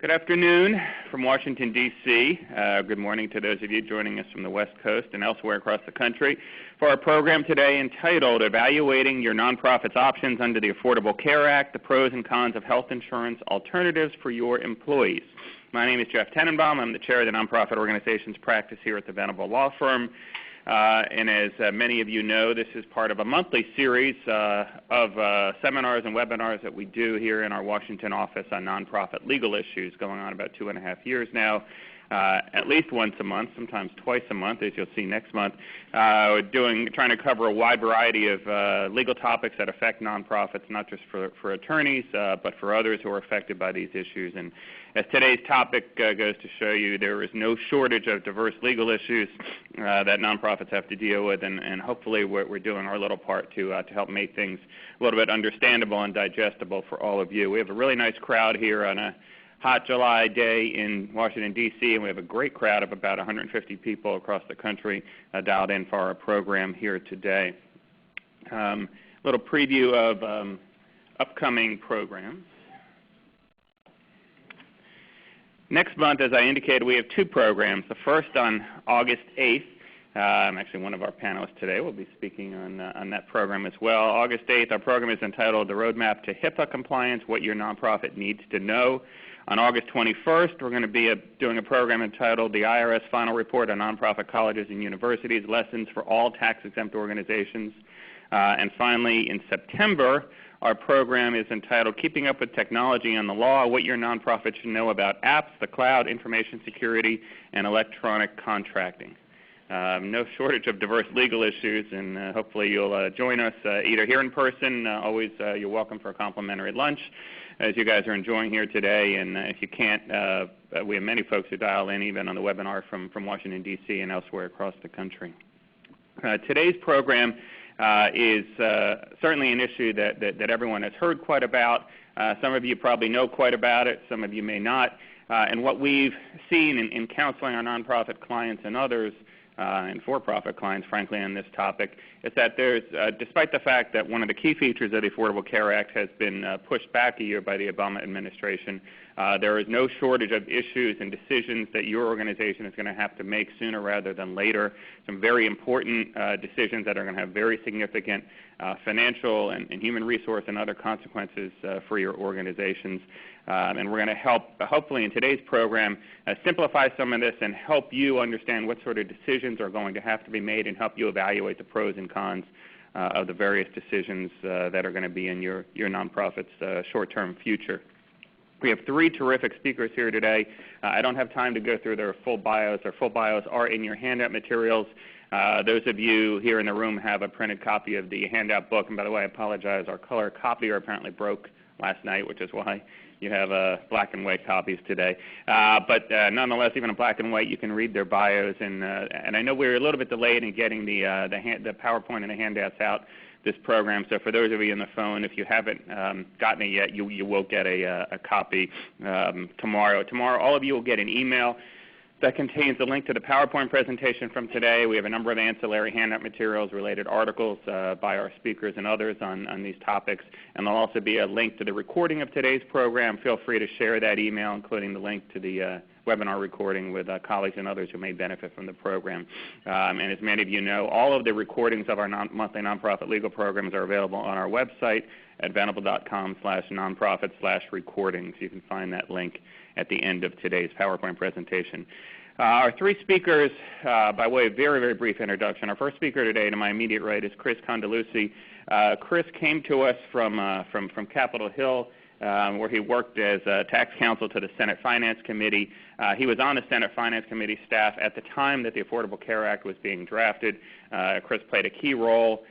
Good afternoon from Washington, D.C. Good morning to those of you joining us from the West Coast and elsewhere across the country for our program today entitled Evaluating Your Nonprofit's Options Under the Affordable Care Act, the Pros and Cons of Health Insurance Alternatives for Your Employees. My name is Jeff Tenenbaum. I'm the chair of the nonprofit organizations practice here at the Venable Law Firm. And as many of you know, this is part of a monthly series of seminars and webinars that we do here in our Washington office on nonprofit legal issues, going on about 2.5 years now, at least once a month, sometimes twice a month, as you'll see next month, trying to cover a wide variety of legal topics that affect nonprofits, not just for attorneys, but for others who are affected by these issues. And as today's topic goes to show you, there is no shortage of diverse legal issues that nonprofits have to deal with, and hopefully we're doing our little part to help make things a little bit understandable and digestible for all of you. We have a really nice crowd here on a hot July day in Washington, D.C., and we have a great crowd of about 150 people across the country dialed in for our program here today. A little preview of upcoming programs. Next month, as I indicated, we have two programs. The first on August 8th. Actually, one of our panelists today will be speaking on that program as well. August 8th, our program is entitled The Roadmap to HIPAA Compliance, What Your Nonprofit Needs to Know. On August 21st, we're going to be doing a program entitled The IRS Final Report on Nonprofit Colleges and Universities, Lessons for All Tax-Exempt Organizations. And finally, in September, our program is entitled Keeping Up with Technology and the Law, What Your Nonprofit Should Know About Apps, the Cloud, Information Security, and Electronic Contracting. No shortage of diverse legal issues, and hopefully you'll join us either here in person. Always you're welcome for a complimentary lunch, as you guys are enjoying here today. And if you can't, we have many folks who dial in even on the webinar from Washington, D.C. and elsewhere across the country. Today's program is certainly an issue that everyone has heard quite about. Some of you probably know quite about it. Some of you may not. And what we've seen in counseling our nonprofit clients and others, and for-profit clients, frankly, on this topic, is that there's, despite the fact that one of the key features of the Affordable Care Act has been pushed back a year by the Obama administration, there is no shortage of issues and decisions that your organization is going to have to make sooner rather than later. Some very important decisions that are going to have very significant financial and human resource and other consequences for your organizations. And we're going to help, hopefully in today's program, simplify some of this and help you understand what sort of decisions are going to have to be made and help you evaluate the pros and cons of the various decisions that are going to be in your nonprofit's short-term future. We have three terrific speakers here today. I don't have time to go through their full bios. Their full bios are in your handout materials. Those of you here in the room have a printed copy of the handout book. And by the way, I apologize, our color copier apparently broke last night, which is why you have black and white copies today. But nonetheless, even in black and white, you can read their bios. And I know we're a little bit delayed in getting the PowerPoint and the handouts out this program. So for those of you on the phone, if you haven't gotten it yet, you will get a copy tomorrow. Tomorrow, all of you will get an email that contains a link to the PowerPoint presentation from today. We have a number of ancillary handout materials, related articles by our speakers and others on these topics. And there'll also be a link to the recording of today's program. Feel free to share that email, including the link to the webinar recording with colleagues and others who may benefit from the program. And as many of you know, all of the recordings of our monthly nonprofit legal programs are available on our website at venable.com/nonprofit/recordings. You can find that link at the end of today's PowerPoint presentation. Our three speakers, by way of very, very brief introduction. Our first speaker today to my immediate right is Chris Condalucci. Chris came to us from Capitol Hill, where he worked as tax counsel to the Senate Finance Committee. He was on the Senate Finance Committee staff at the time that the Affordable Care Act was being drafted. Chris played a key role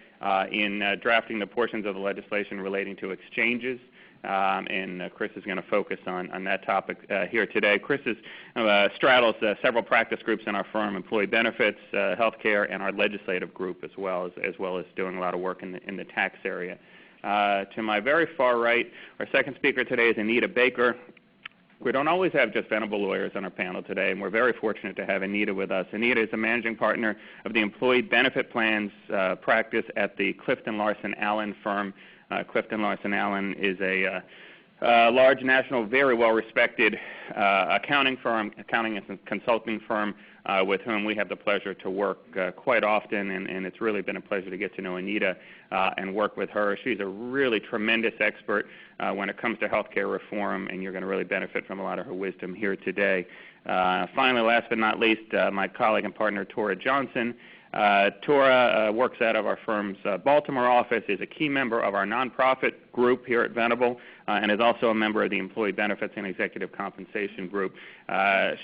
in drafting the portions of the legislation relating to exchanges. And Chris is going to focus on that topic here today. Chris straddles several practice groups in our firm: employee benefits, healthcare, and our legislative group, as well as doing a lot of work in the tax area. To my very far right, our second speaker today is Anita Baker. We don't always have just Venable lawyers on our panel today, and we're very fortunate to have Anita with us. Anita is the managing partner of the employee benefit plans practice at the Clifton Larson Allen firm. Clifton Larson Allen is a large national, very well-respected accounting and consulting firm with whom we have the pleasure to work quite often, and it's really been a pleasure to get to know Anita and work with her. She's a really tremendous expert when it comes to healthcare reform, and you're going to really benefit from a lot of her wisdom here today. Finally, last but not least, my colleague and partner, Tora Johnson. Tora works out of our firm's Baltimore office, is a key member of our nonprofit group here at Venable, and is also a member of the Employee Benefits and Executive Compensation group.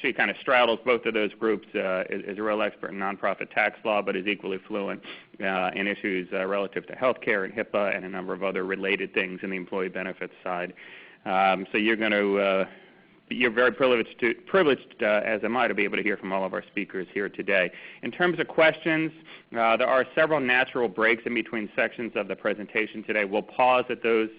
She kind of straddles both of those groups, is a real expert in nonprofit tax law, but is equally fluent in issues relative to healthcare and HIPAA and a number of other related things in the employee benefits side. So you're going to you're very privileged, as am I, to be able to hear from all of our speakers here today. In terms of questions, there are several natural breaks in between sections of the presentation today. We'll pause at those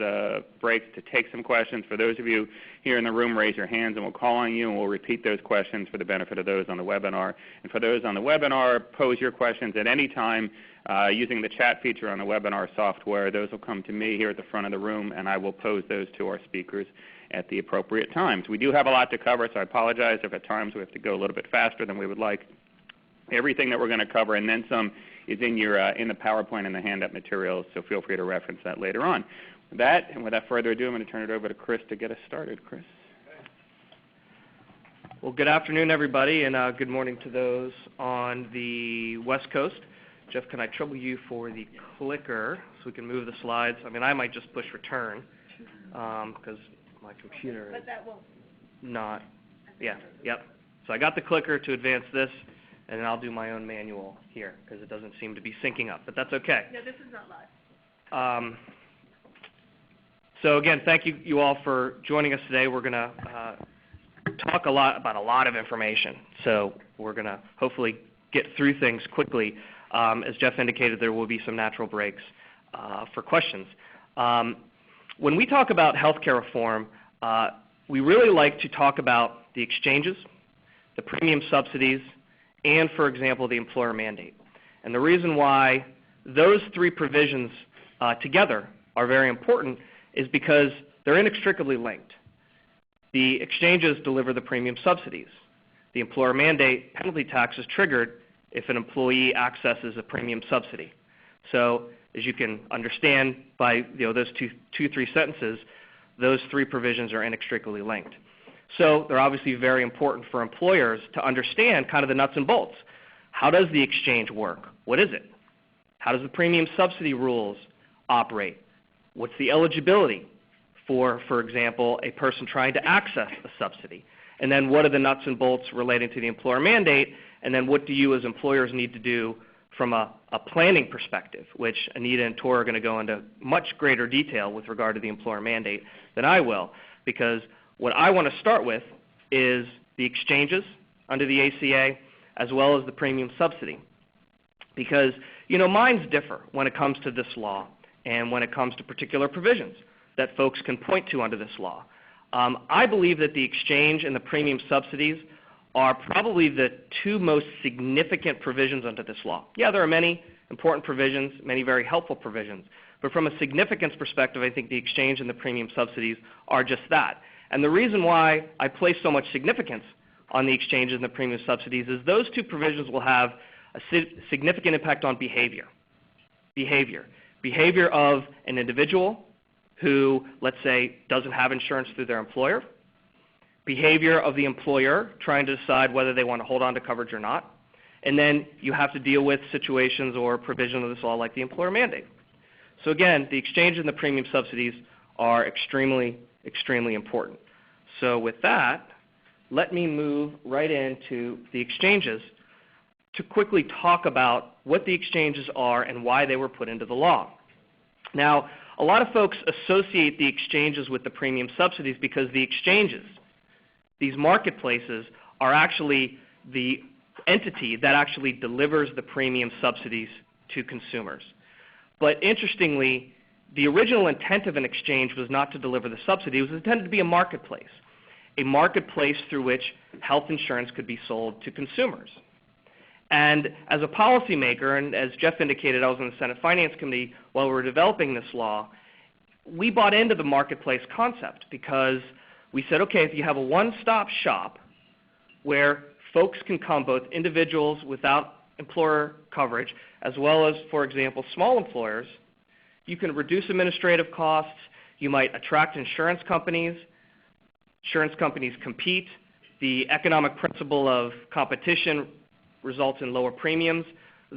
breaks to take some questions. For those of you here in the room, raise your hands and we'll call on you, and we'll repeat those questions for the benefit of those on the webinar. And for those on the webinar, pose your questions at any time using the chat feature on the webinar software. Those will come to me here at the front of the room, and I will pose those to our speakers at the appropriate times. We do have a lot to cover, so I apologize if at times we have to go a little bit faster than we would like. Everything that we're going to cover and then some is in the PowerPoint and the handout materials, so feel free to reference that later on. With that, and without further ado, I'm going to turn it over to Chris to get us started. Chris. Well, good afternoon, everybody, and good morning to those on the West Coast. Jeff, can I trouble you for the clicker so we can move the slides? I mean, I might just push return because my computer is not. Yeah, yep. So I got the clicker to advance this, and then I'll do my own manual here because it doesn't seem to be syncing up, but that's okay. No, this is not live. So again, thank you all for joining us today. We're going to talk about a lot of information, so we're going to hopefully get through things quickly. As Jeff indicated, there will be some natural breaks for questions. When we talk about healthcare reform, we really like to talk about the exchanges, the premium subsidies, and, for example, the employer mandate. And the reason why those three provisions together are very important is because they're inextricably linked. The exchanges deliver the premium subsidies. The employer mandate penalty tax is triggered if an employee accesses a premium subsidy. So as you can understand by those three sentences, those three provisions are inextricably linked. So they're obviously very important for employers to understand kind of the nuts and bolts. How does the exchange work? What is it? How does the premium subsidy rules operate? What's the eligibility for example, a person trying to access a subsidy? And then what are the nuts and bolts relating to the employer mandate? And then what do you as employers need to do from a planning perspective, which Anita and Tora are going to go into much greater detail with regard to the employer mandate than I will, because what I want to start with is the exchanges under the ACA as well as the premium subsidy. Because, minds differ when it comes to this law and when it comes to particular provisions that folks can point to under this law. I believe that the exchange and the premium subsidies are probably the two most significant provisions under this law. Yeah, there are many important provisions, many very helpful provisions, but from a significance perspective, I think the exchange and the premium subsidies are just that. And the reason why I place so much significance on the exchanges and the premium subsidies is those two provisions will have a significant impact on behavior. Behavior of an individual who, let's say, doesn't have insurance through their employer, behavior of the employer trying to decide whether they want to hold on to coverage or not, and then you have to deal with situations or provisions of this law like the employer mandate. So again, the exchange and the premium subsidies are extremely, extremely important. So with that, let me move right into the exchanges to quickly talk about what the exchanges are and why they were put into the law. Now, a lot of folks associate the exchanges with the premium subsidies because the exchanges, these marketplaces, are actually the entity that actually delivers the premium subsidies to consumers. But interestingly, the original intent of an exchange was not to deliver the subsidy. It was intended to be a marketplace through which health insurance could be sold to consumers. And as a policymaker, and as Jeff indicated, I was on the Senate Finance Committee while we were developing this law, we bought into the marketplace concept because we said, okay, if you have a one-stop shop where folks can come, both individuals without employer coverage, as well as, for example, small employers, you can reduce administrative costs, you might attract insurance companies compete, the economic principle of competition results in lower premiums.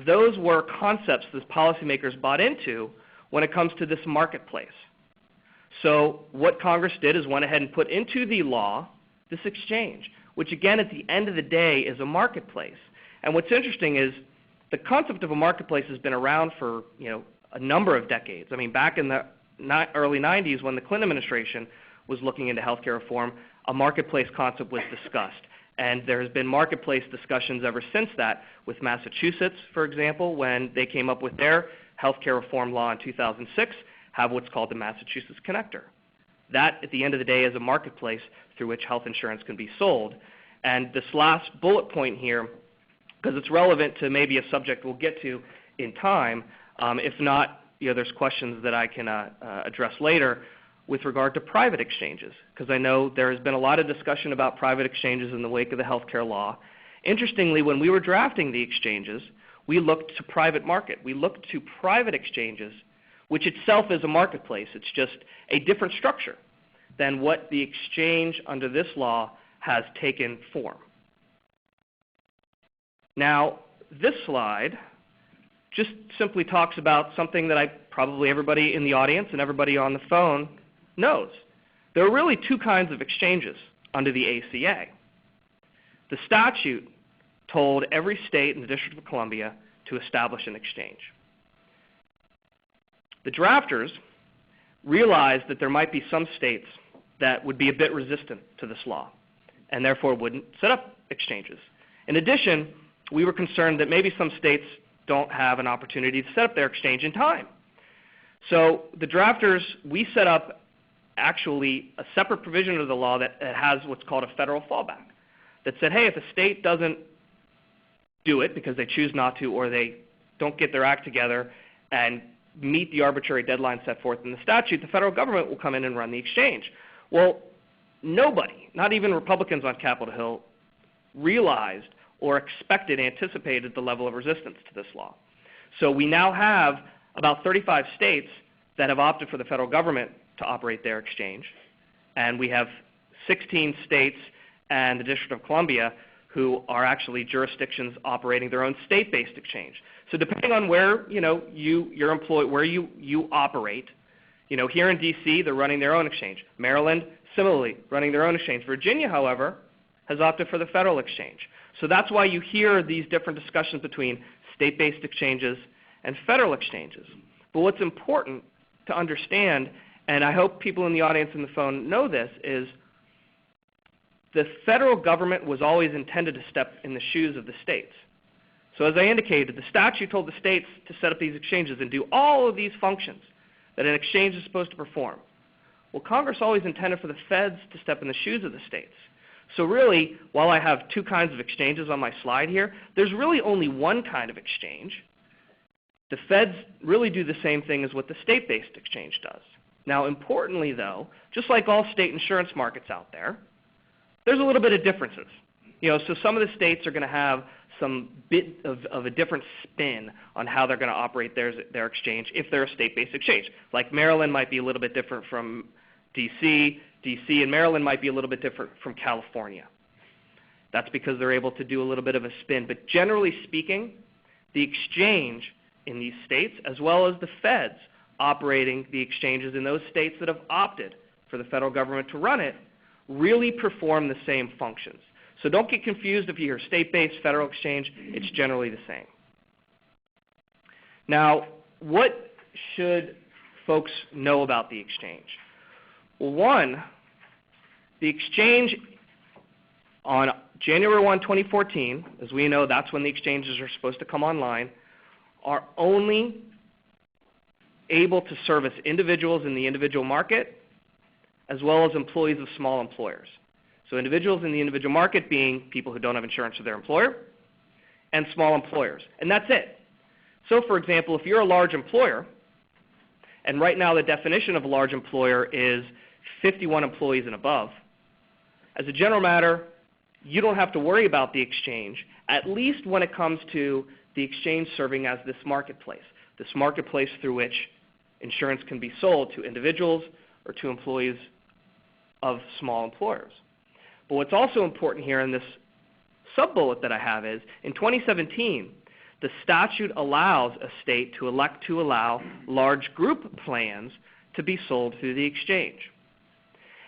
Those were concepts that policymakers bought into when it comes to this marketplace. So what Congress did is went ahead and put into the law this exchange, which again at the end of the day is a marketplace. And what's interesting is the concept of a marketplace has been around for a number of decades. I mean, back in the early 90s when the Clinton administration was looking into healthcare reform, a marketplace concept was discussed. And there has been marketplace discussions ever since that with Massachusetts, for example, when they came up with their healthcare reform law in 2006, have what's called the Massachusetts Connector. That, at the end of the day, is a marketplace through which health insurance can be sold. And this last bullet point here, because it's relevant to maybe a subject we'll get to in time, if not, there's questions that I can address later with regard to private exchanges, because I know there has been a lot of discussion about private exchanges in the wake of the healthcare law. Interestingly, when we were drafting the exchanges, we looked to private market. We looked to private exchanges, which itself is a marketplace. It's just a different structure than what the exchange under this law has taken form. Now, this slide just simply talks about something that probably everybody in the audience and everybody on the phone knows. There are really two kinds of exchanges under the ACA. The statute told every state in the District of Columbia to establish an exchange. The drafters realized that there might be some states that would be a bit resistant to this law and therefore wouldn't set up exchanges. In addition, we were concerned that maybe some states don't have an opportunity to set up their exchange in time. So the drafters, we set up actually a separate provision of the law that has what's called a federal fallback that said, hey, if a state doesn't do it because they choose not to or they don't get their act together and meet the arbitrary deadline set forth in the statute, the federal government will come in and run the exchange. Well, nobody, not even Republicans on Capitol Hill, realized or anticipated the level of resistance to this law. So we now have about 35 states that have opted for the federal government to operate their exchange, and we have 16 states and the District of Columbia who are actually jurisdictions operating their own state-based exchange. So depending on where where you operate, here in D.C. they're running their own exchange. Maryland, similarly, running their own exchange. Virginia, however, has opted for the federal exchange. So that's why you hear these different discussions between state-based exchanges and federal exchanges. But what's important to understand, and I hope people in the audience and the phone know this, is the federal government was always intended to step in the shoes of the states. So as I indicated, the statute told the states to set up these exchanges and do all of these functions that an exchange is supposed to perform. Well, Congress always intended for the feds to step in the shoes of the states. So really, while I have two kinds of exchanges on my slide here, there's really only one kind of exchange. The feds really do the same thing as what the state-based exchange does. Now, importantly, though, just like all state insurance markets out there, there's a little bit of differences. So some of the states are going to have some bit of a different spin on how they're going to operate their exchange if they're a state-based exchange. Like Maryland might be a little bit different from D.C. D.C. and Maryland might be a little bit different from California. That's because they're able to do a little bit of a spin. But generally speaking, the exchange in these states, as well as the feds operating the exchanges in those states that have opted for the federal government to run it, really perform the same functions. So don't get confused if you hear state-based, federal exchange. It's generally the same. Now, what should folks know about the exchange? Well, one, the exchange on January 1, 2014, as we know, that's when the exchanges are supposed to come online, are only able to service individuals in the individual market as well as employees of small employers. So individuals in the individual market being people who don't have insurance for their employer and small employers. And that's it. So, for example, if you're a large employer And right now the definition of a large employer is 51 employees and above. As a general matter, you don't have to worry about the exchange, at least when it comes to the exchange serving as this marketplace through which insurance can be sold to individuals or to employees of small employers. But what's also important here in this sub-bullet that I have is, in 2017, the statute allows a state to elect to allow large group plans to be sold through the exchange.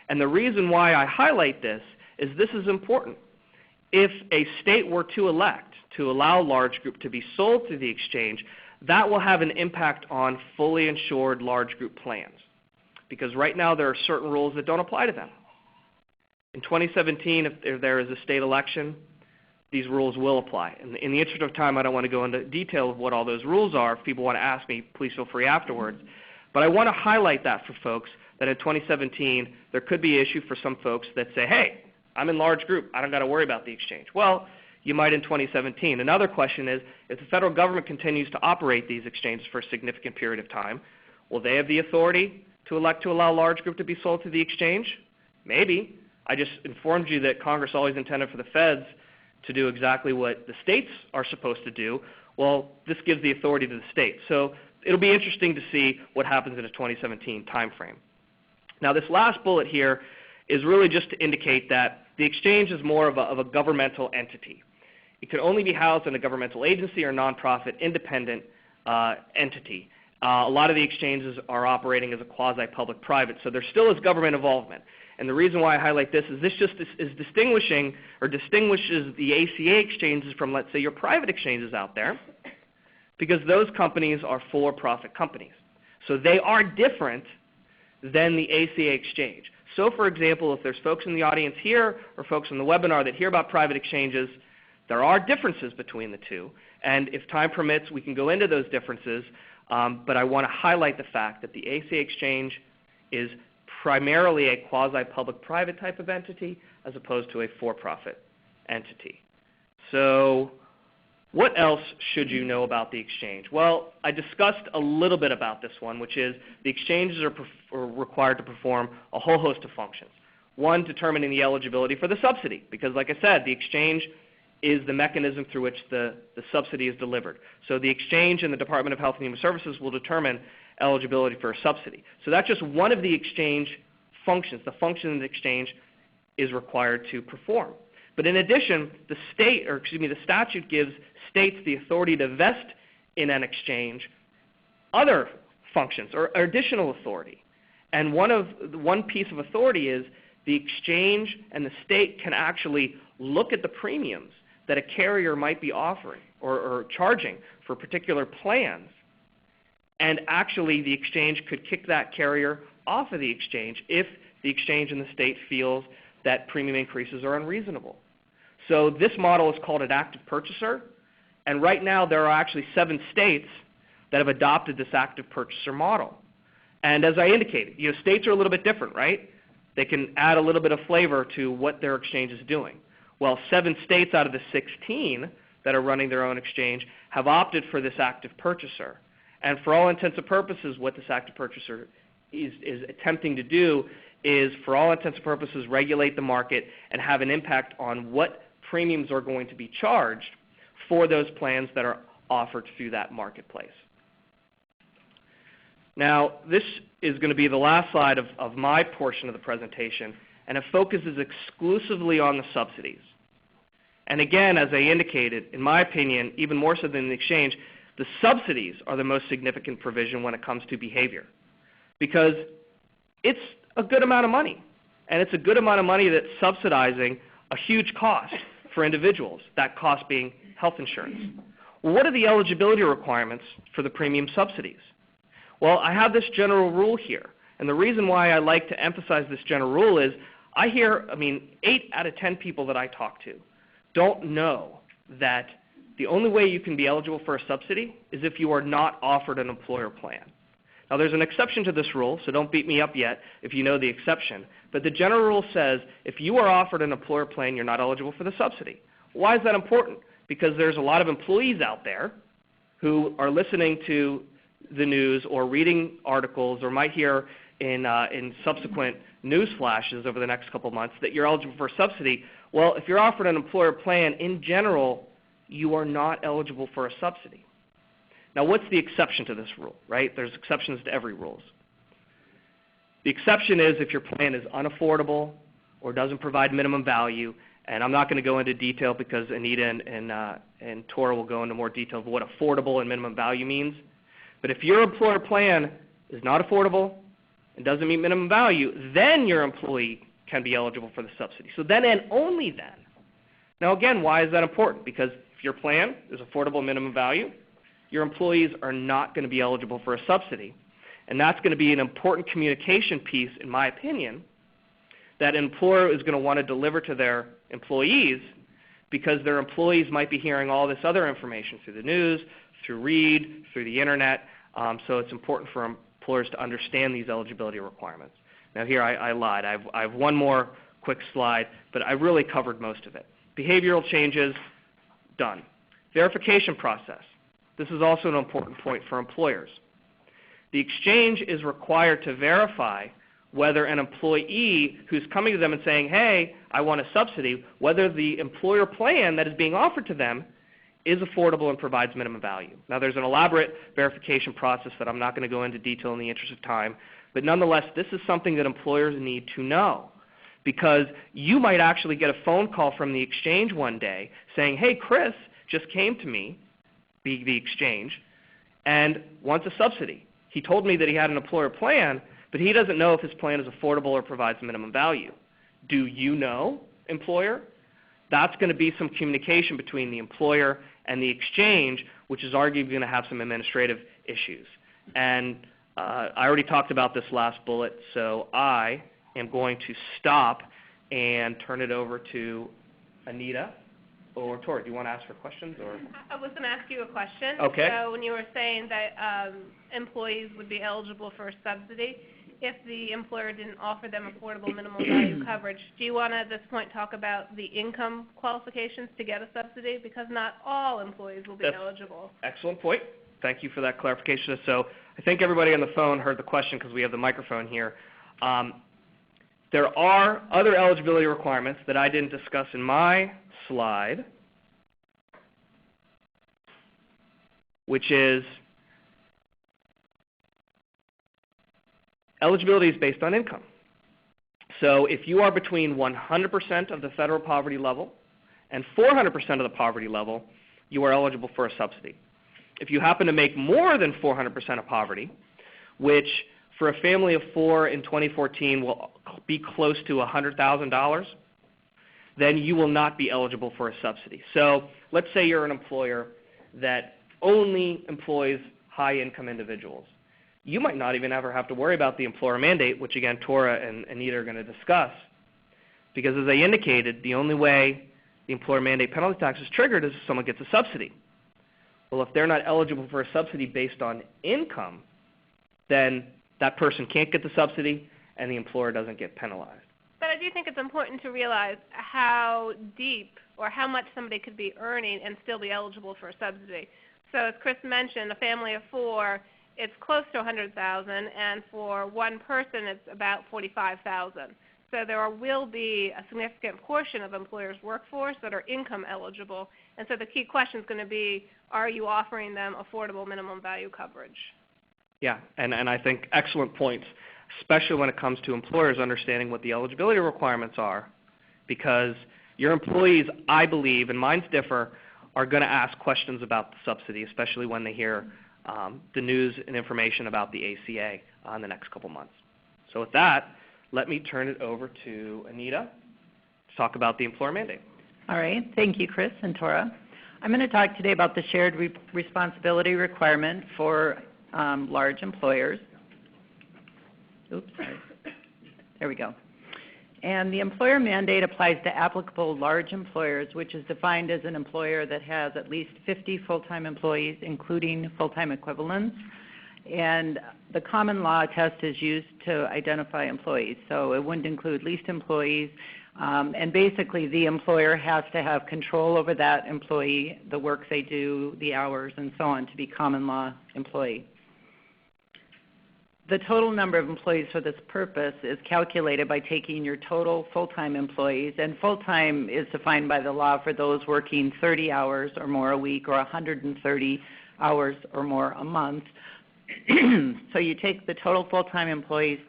And the reason why I highlight this is important. If a state were to elect to allow large group to be sold through the exchange, that will have an impact on fully insured large group plans, because right now there are certain rules that don't apply to them. In 2017, if there is a state election, these rules will apply. In the interest of time, I don't want to go into detail of what all those rules are. If people want to ask me, please feel free afterwards. But I want to highlight that for folks, that in 2017, there could be an issue for some folks that say, hey, I'm in large group, I don't got to worry about the exchange. Well, you might in 2017. Another question is, if the federal government continues to operate these exchanges for a significant period of time, will they have the authority to elect to allow large group to be sold to the exchange? Maybe. I just informed you that Congress always intended for the feds to do exactly what the states are supposed to do. Well, this gives the authority to the states. So it'll be interesting to see what happens in a 2017 timeframe. Now, this last bullet here is really just to indicate that the exchange is more of a governmental entity. It can only be housed in a governmental agency or nonprofit independent entity. A lot of the exchanges are operating as a quasi-public-private, so there still is government involvement. And the reason why I highlight this is distinguishes the ACA exchanges from, let's say, your private exchanges out there, because those companies are for-profit companies. So they are different than the ACA exchange. So, for example, if there's folks in the audience here or folks on the webinar that hear about private exchanges, there are differences between the two. And if time permits, we can go into those differences. But I want to highlight the fact that the ACA exchange is primarily a quasi-public-private type of entity as opposed to a for-profit entity. So what else should you know about the exchange? Well, I discussed a little bit about this one, which is the exchanges are required to perform a whole host of functions. One, determining the eligibility for the subsidy, because like I said, the exchange is the mechanism through which the subsidy is delivered. So the exchange and the Department of Health and Human Services will determine eligibility for a subsidy. So that's just one of the exchange functions. The function of the exchange is required to perform. But in addition, the statute gives states the authority to vest in an exchange other functions or additional authority. And one piece of authority is the exchange and the state can actually look at the premiums that a carrier might be offering or charging for particular plans. And actually the exchange could kick that carrier off of the exchange if the exchange and the state feels that premium increases are unreasonable. So this model is called an active purchaser, and right now there are actually 7 states that have adopted this active purchaser model. And as I indicated, states are a little bit different, right? They can add a little bit of flavor to what their exchange is doing. Well, 7 states out of the 16 that are running their own exchange have opted for this active purchaser. And for all intents and purposes, what this active purchaser is attempting to do is, for all intents and purposes, regulate the market and have an impact on what premiums are going to be charged for those plans that are offered through that marketplace. Now, this is going to be the last slide of my portion of the presentation, and it focuses exclusively on the subsidies. And again, as I indicated, in my opinion, even more so than the exchange, the subsidies are the most significant provision when it comes to behavior, because it's a good amount of money, and it's a good amount of money that's subsidizing a huge cost for individuals, that cost being health insurance. Well, what are the eligibility requirements for the premium subsidies? Well, I have this general rule here, and the reason why I like to emphasize this general rule is 8 out of 10 people that I talk to don't know that the only way you can be eligible for a subsidy is if you are not offered an employer plan. Now, there's an exception to this rule, so don't beat me up yet if you know the exception. But the general rule says if you are offered an employer plan, you're not eligible for the subsidy. Why is that important? Because there's a lot of employees out there who are listening to the news or reading articles or might hear in subsequent news flashes over the next couple of months that you're eligible for a subsidy. Well, if you're offered an employer plan, in general, you are not eligible for a subsidy. Now, what's the exception to this rule, right? There's exceptions to every rule. The exception is if your plan is unaffordable or doesn't provide minimum value, and I'm not going to go into detail because Anita and Tora will go into more detail of what affordable and minimum value means. But if your employer plan is not affordable and doesn't meet minimum value, then your employee can be eligible for the subsidy. So then and only then. Now again, why is that important? Because if your plan is affordable minimum value, your employees are not going to be eligible for a subsidy. And that's going to be an important communication piece, in my opinion, that an employer is going to want to deliver to their employees because their employees might be hearing all this other information through the news, through Read, through the Internet. So it's important for employers to understand these eligibility requirements. Now here I lied. I have one more quick slide, but I really covered most of it. Behavioral changes, done. Verification process. This is also an important point for employers. The exchange is required to verify whether an employee who's coming to them and saying, hey, I want a subsidy, whether the employer plan that is being offered to them is affordable and provides minimum value. Now, there's an elaborate verification process that I'm not going to go into detail in the interest of time, but nonetheless, this is something that employers need to know because you might actually get a phone call from the exchange one day saying, hey, Chris just came to me, the exchange, and wants a subsidy. He told me that he had an employer plan, but he doesn't know if his plan is affordable or provides minimum value. Do you know, employer? That's going to be some communication between the employer and the exchange, which is arguably going to have some administrative issues. And I already talked about this last bullet, so I am going to stop and turn it over to Anita or Tori. Do you want to ask her questions? Or? I was going to ask you a question. Okay. So when you were saying that employees would be eligible for a subsidy, if the employer didn't offer them affordable minimum value coverage, do you want to at this point talk about the income qualifications to get a subsidy? Because not all employees will be eligible. Excellent point. Thank you for that clarification. So I think everybody on the phone heard the question because we have the microphone here. There are other eligibility requirements that I didn't discuss in my slide, which is eligibility is based on income. So if you are between 100% of the federal poverty level and 400% of the poverty level, you are eligible for a subsidy. If you happen to make more than 400% of poverty, which for a family of 4 in 2014 will be close to $100,000, then you will not be eligible for a subsidy. So let's say you're an employer that only employs high-income individuals. You might not even ever have to worry about the employer mandate, which again Tora and Anita are going to discuss, because as I indicated, the only way the employer mandate penalty tax is triggered is if someone gets a subsidy. Well, if they're not eligible for a subsidy based on income, then that person can't get the subsidy and the employer doesn't get penalized. But I do think it's important to realize how deep or how much somebody could be earning and still be eligible for a subsidy. So as Chris mentioned, a family of 4, it's close to $100,000, and for one person it's about $45,000. So there will be a significant portion of employers' workforce that are income eligible, and so the key question is going to be, are you offering them affordable minimum value coverage? Yeah, and I think excellent points, especially when it comes to employers understanding what the eligibility requirements are, because your employees, I believe, and mines differ, are going to ask questions about the subsidy, especially when they hear the news and information about the ACA in the next couple months. So with that, let me turn it over to Anita to talk about the employer mandate. All right. Thank you, Chris and Tora. I'm going to talk today about the shared responsibility requirement for large employers. Oops, sorry. There we go. And the employer mandate applies to applicable large employers, which is defined as an employer that has at least 50 full-time employees, including full-time equivalents. And the common law test is used to identify employees. So it wouldn't include leased employees. And basically, the employer has to have control over that employee, the work they do, the hours, and so on, to be common law employee. The total number of employees for this purpose is calculated by taking your total full-time employees, and full-time is defined by the law for those working 30 hours or more a week or 130 hours or more a month. So you take the total full-time employees,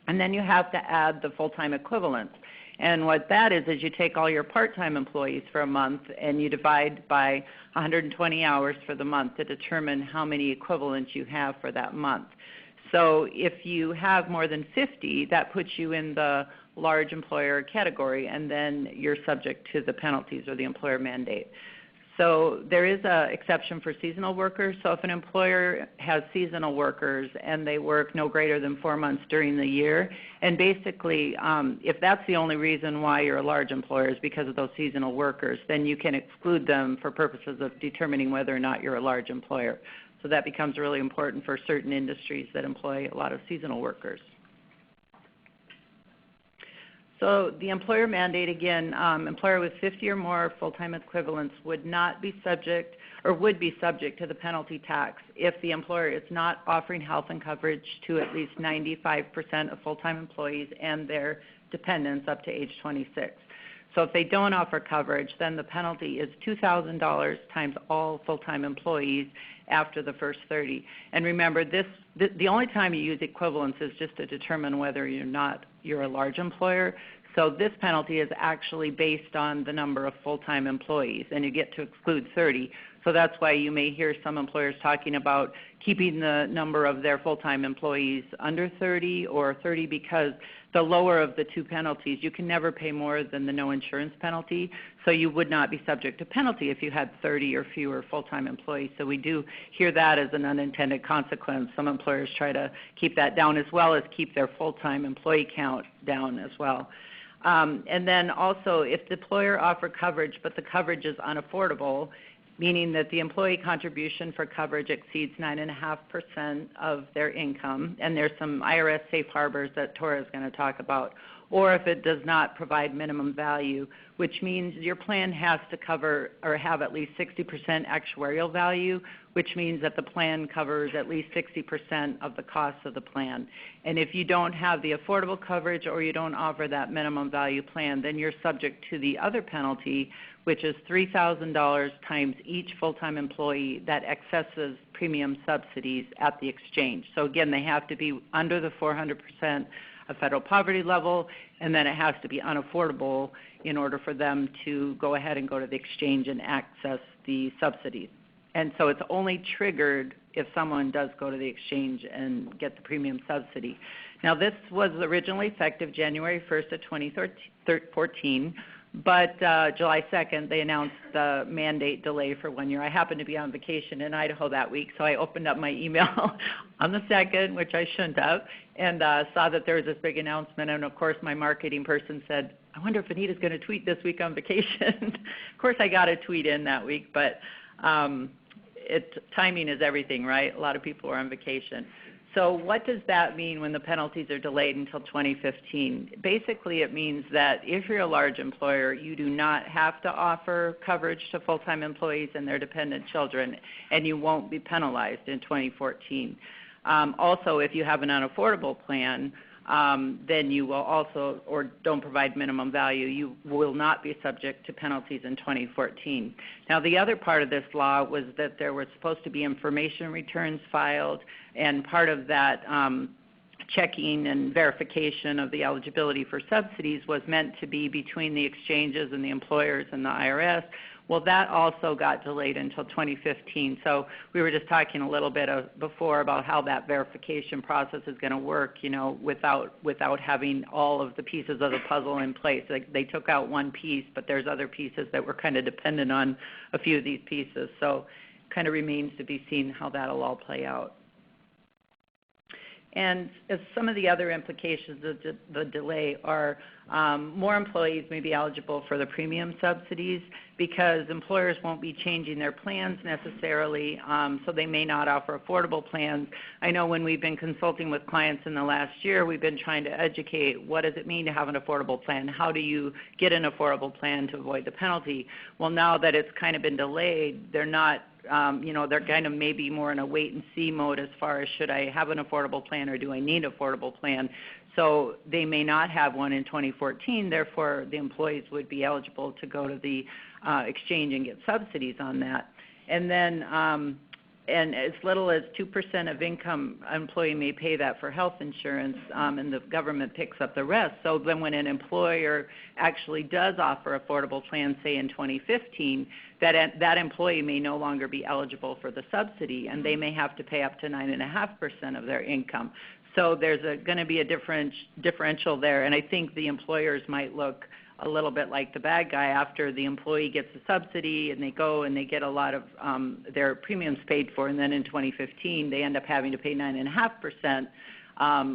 and then you have to add the full-time equivalents. And what that is you take all your part-time employees for a month and you divide by 120 hours for the month to determine how many equivalents you have for that month. So if you have more than 50, that puts you in the large employer category, and then you're subject to the penalties or the employer mandate. So there is an exception for seasonal workers. So if an employer has seasonal workers and they work no greater than 4 months during the year, and basically if that's the only reason why you're a large employer is because of those seasonal workers, then you can exclude them for purposes of determining whether or not you're a large employer. So that becomes really important for certain industries that employ a lot of seasonal workers. So the employer mandate, again, employer with 50 or more full-time equivalents would not be subject or would be subject to the penalty tax if the employer is not offering health and coverage to at least 95% of full-time employees and their dependents up to age 26. So if they don't offer coverage, then the penalty is $2,000 times all full-time employees after the first 30. And remember, the only time you use equivalence is just to determine whether you're a large employer. So this penalty is actually based on the number of full-time employees, and you get to exclude 30. So that's why you may hear some employers talking about keeping the number of their full-time employees under 30 or 30, because the lower of the two penalties, you can never pay more than the no insurance penalty. So you would not be subject to penalty if you had 30 or fewer full-time employees. So we do hear that as an unintended consequence. Some employers try to keep that down, as well as keep their full-time employee count down as well. And then also, if the employer offer coverage but the coverage is unaffordable, meaning that the employee contribution for coverage exceeds 9.5% of their income, and there's some IRS safe harbors that Tora is going to talk about, or if it does not provide minimum value, which means your plan has to cover or have at least 60% actuarial value, which means that the plan covers at least 60% of the cost of the plan. And if you don't have the affordable coverage or you don't offer that minimum value plan, then you're subject to the other penalty, which is $3,000 times each full-time employee that accesses premium subsidies at the exchange. So again, they have to be under the 400% of federal poverty level, and then it has to be unaffordable in order for them to go ahead and go to the exchange and access the subsidies. And so it's only triggered if someone does go to the exchange and get the premium subsidy. Now, this was originally effective January 1st of 2014, but July 2nd, they announced the mandate delay for 1 year. I happened to be on vacation in Idaho that week, so I opened up my email on the 2nd, which I shouldn't have, and saw that there was this big announcement. And, of course, my marketing person said, I wonder if Anita's going to tweet this week on vacation. Of course, I got a tweet in that week, but timing is everything, right? A lot of people are on vacation. So what does that mean when the penalties are delayed until 2015? Basically, it means that if you're a large employer, you do not have to offer coverage to full-time employees and their dependent children, and you won't be penalized in 2014. Also, if you have an unaffordable plan, then you will also, or don't provide minimum value, you will not be subject to penalties in 2014. Now, the other part of this law was that there were supposed to be information returns filed, and part of that checking and verification of the eligibility for subsidies was meant to be between the exchanges and the employers and the IRS. Well, that also got delayed until 2015. So we were just talking a little bit before about how that verification process is going to work, without having all of the pieces of the puzzle in place. They took out one piece, but there's other pieces that were kind of dependent on a few of these pieces. So it kind of remains to be seen how that will all play out. And as some of the other implications of the delay are more employees may be eligible for the premium subsidies because employers won't be changing their plans necessarily, so they may not offer affordable plans. I know when we've been consulting with clients in the last year, we've been trying to educate what does it mean to have an affordable plan? How do you get an affordable plan to avoid the penalty? Well, now that it's kind of been delayed, they're not they're kind of maybe more in a wait-and-see mode as far as should I have an affordable plan or do I need an affordable plan. So they may not have one in 2014. Therefore, the employees would be eligible to go to the exchange and get subsidies on that. And then and as little as 2% of income, an employee may pay that for health insurance, and the government picks up the rest. So then when an employer actually does offer affordable plans, say in 2015, that employee may no longer be eligible for the subsidy, and they may have to pay up to 9.5% of their income. So there's going to be a differential there, and I think the employers might look a little bit like the bad guy after the employee gets a subsidy and they go and they get a lot of their premiums paid for, and then in 2015 they end up having to pay 9.5%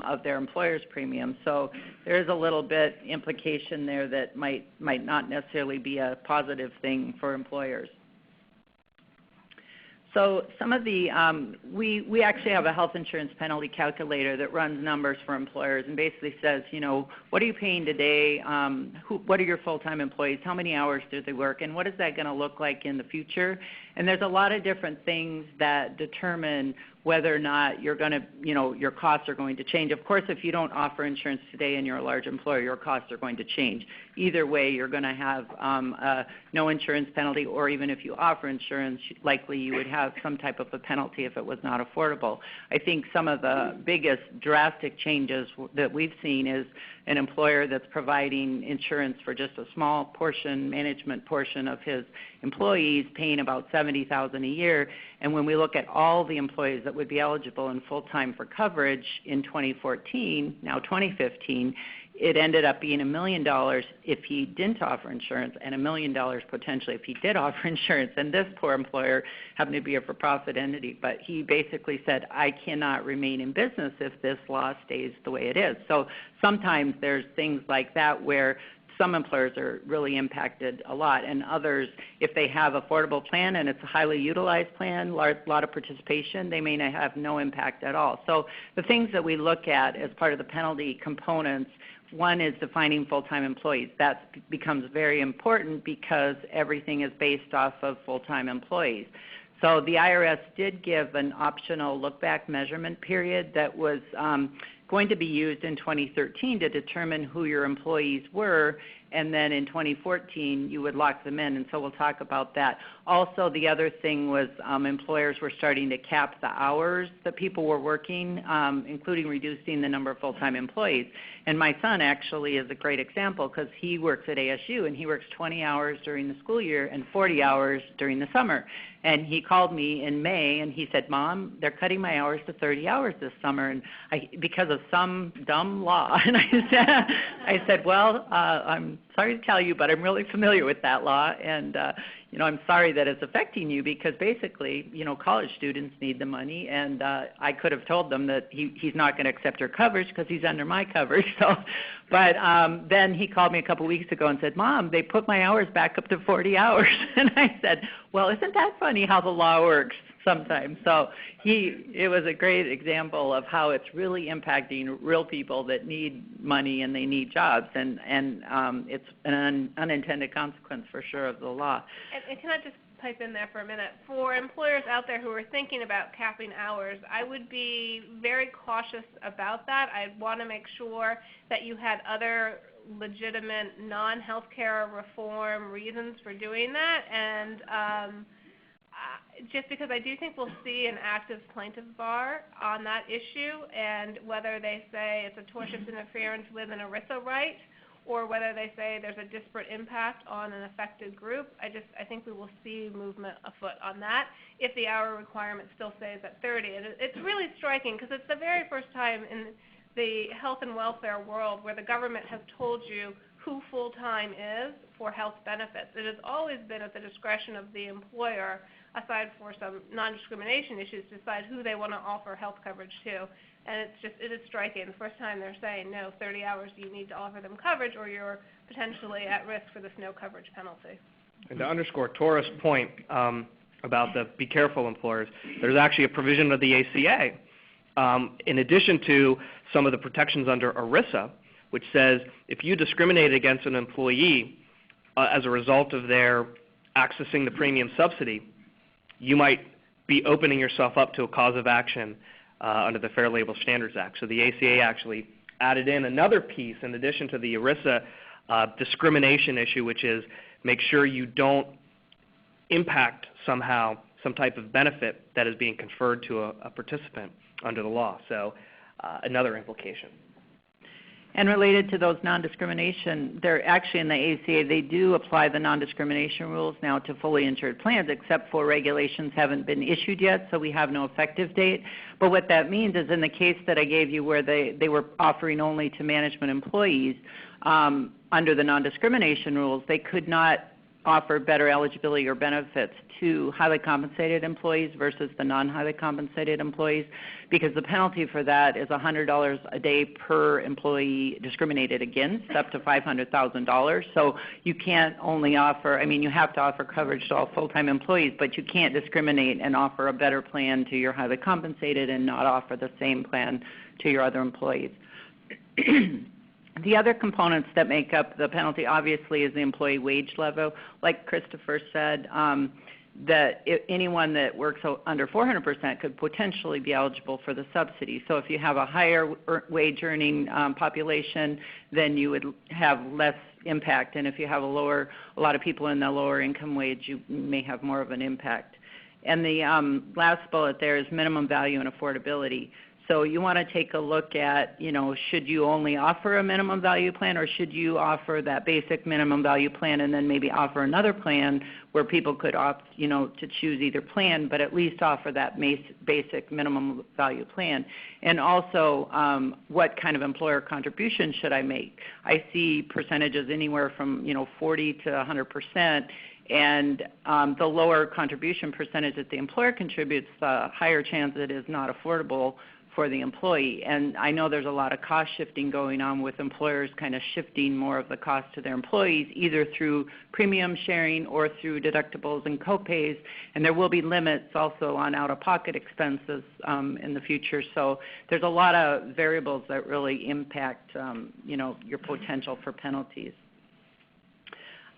of their employer's premium. So there is a little bit implication there that might not necessarily be a positive thing for employers. So some of the, we actually have a health insurance penalty calculator that runs numbers for employers and basically says, what are you paying today? What are your full-time employees? How many hours do they work? And what is that going to look like in the future? And there's a lot of different things that determine whether or not you're going to, your costs are going to change. Of course, if you don't offer insurance today and you're a large employer, your costs are going to change. Either way, you're going to have no insurance penalty, or even if you offer insurance, likely you would have some type of a penalty if it was not affordable. I think some of the biggest drastic changes that we've seen is an employer that's providing insurance for just a small portion, management portion of his employees, paying about $70,000 a year. And when we look at all the employees that would be eligible and full-time for coverage in 2014, now 2015, it ended up being $1 million if he didn't offer insurance and $1 million potentially if he did offer insurance. And this poor employer happened to be a for-profit entity, but he basically said, I cannot remain in business if this law stays the way it is. So sometimes there's things like that where some employers are really impacted a lot, and others, if they have an affordable plan and it's a highly utilized plan, a lot of participation, they may not have no impact at all. So the things that we look at as part of the penalty components, one is defining full-time employees. That becomes very important because everything is based off of full-time employees. So the IRS did give an optional look-back measurement period that was going to be used in 2013 to determine who your employees were, and then in 2014 you would lock them in, and so we'll talk about that. Also, the other thing was employers were starting to cap the hours that people were working, including reducing the number of full-time employees. And my son actually is a great example because he works at ASU and he works 20 hours during the school year and 40 hours during the summer. And he called me in May and he said, Mom, they're cutting my hours to 30 hours this summer and because of some dumb law. And I said, well, I'm sorry to tell you, but I'm really familiar with that law, and I'm sorry that it's affecting you because basically, college students need the money, and I could have told them that he's not going to accept your coverage because he's under my coverage. So, but then he called me a couple weeks ago and said, Mom, they put my hours back up to 40 hours. And I said, well, isn't that funny how the law works sometimes? So it was a great example of how it's really impacting real people that need money and they need jobs, and it's an unintended consequence for sure of the law. And can I just pipe in there for a minute? For employers out there who are thinking about capping hours, I would be very cautious about that. I'd want to make sure that you had other legitimate non-healthcare reform reasons for doing that, and just because I do think we'll see an active plaintiff bar on that issue, and whether they say it's a tortious interference with an ERISA right, or whether they say there's a disparate impact on an affected group, I think we will see movement afoot on that if the hour requirement still stays at 30. And it's really striking because it's the very first time in the health and welfare world where the government has told you who full-time is for health benefits. It has always been at the discretion of the employer, aside for some non-discrimination issues, to decide who they want to offer health coverage to. And it is striking. The first time they're saying, no, 30 hours you need to offer them coverage or you're potentially at risk for this no coverage penalty. And to underscore Tora's point about the be careful employers, there's actually a provision of the ACA, in addition to some of the protections under ERISA, which says if you discriminate against an employee as a result of their accessing the premium subsidy, you might be opening yourself up to a cause of action under the Fair Labor Standards Act. So the ACA actually added in another piece in addition to the ERISA discrimination issue, which is make sure you don't impact somehow some type of benefit that is being conferred to a participant under the law. So another implication. And related to those non-discrimination, they're actually in the ACA, they do apply the non-discrimination rules now to fully insured plans, except for regulations haven't been issued yet, so we have no effective date. But what that means is in the case that I gave you where they were offering only to management employees, under the non-discrimination rules, they could not offer better eligibility or benefits to highly compensated employees versus the non-highly compensated employees, because the penalty for that is $100 a day per employee discriminated against, up to $500,000. So you can't only offer, I mean, you have to offer coverage to all full-time employees, but you can't discriminate and offer a better plan to your highly compensated and not offer the same plan to your other employees. The other components that make up the penalty obviously is the employee wage level. Like Christopher said, that anyone that works under 400% could potentially be eligible for the subsidy. So if you have a higher wage earning population, then you would have less impact. And if you have a lot of people in the lower income wage, you may have more of an impact. And the last bullet there is minimum value and affordability. So you want to take a look at, should you only offer a minimum value plan, or should you offer that basic minimum value plan and then maybe offer another plan where people could opt, to choose either plan, but at least offer that basic minimum value plan. And also, what kind of employer contribution should I make? I see percentages anywhere from, 40 to 100%. And the lower contribution percentage that the employer contributes, the higher chance it is not affordable for the employee. And I know there's a lot of cost shifting going on with employers kind of shifting more of the cost to their employees, either through premium sharing or through deductibles and copays. And there will be limits also on out-of-pocket expenses in the future. So there's a lot of variables that really impact, your potential for penalties.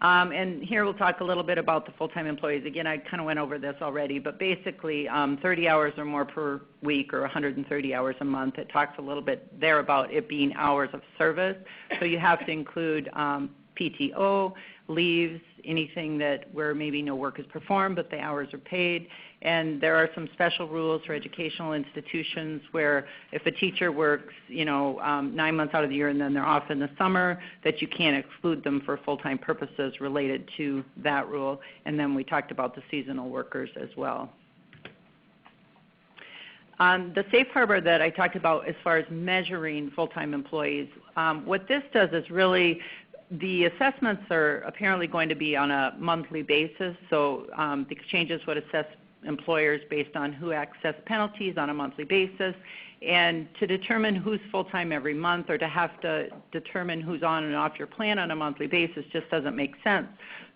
And here we'll talk a little bit about the full-time employees. Again, I kind of went over this already, but basically 30 hours or more per week or 130 hours a month. It talks a little bit there about it being hours of service. So you have to include PTO, leaves, anything where maybe no work is performed but the hours are paid. And there are some special rules for educational institutions where if a teacher works, 9 months out of the year and then they're off in the summer, that you can't exclude them for full-time purposes related to that rule. And then we talked about the seasonal workers as well. The safe harbor that I talked about as far as measuring full-time employees, what this does is really the assessments are apparently going to be on a monthly basis. So the exchanges would assess employers based on who access penalties on a monthly basis, and to determine who's full-time every month or to have to determine who's on and off your plan on a monthly basis just doesn't make sense.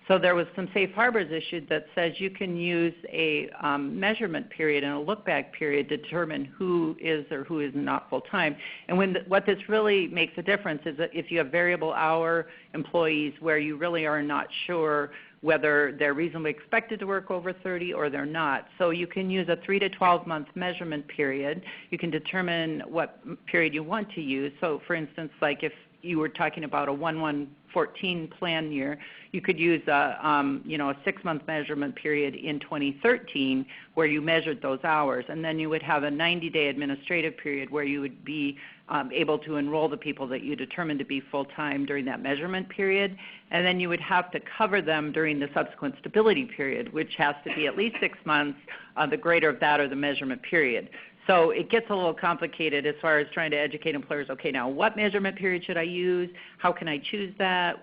So there was some safe harbors issued that says you can use a measurement period and a look-back period to determine who is or who is not full-time. And what this really makes a difference is that if you have variable hour employees where you really are not sure whether they're reasonably expected to work over 30 or they're not. So you can use a 3 to 12 month measurement period. You can determine what period you want to use. So for instance, like if you were talking about a 1/1/14 plan year, you could use a 6-month measurement period in 2013 where you measured those hours, and then you would have a 90-day administrative period where you would be able to enroll the people that you determined to be full-time during that measurement period, and then you would have to cover them during the subsequent stability period, which has to be at least 6 months, the greater of that or the measurement period. So it gets a little complicated as far as trying to educate employers, okay, now what measurement period should I use? How can I choose that?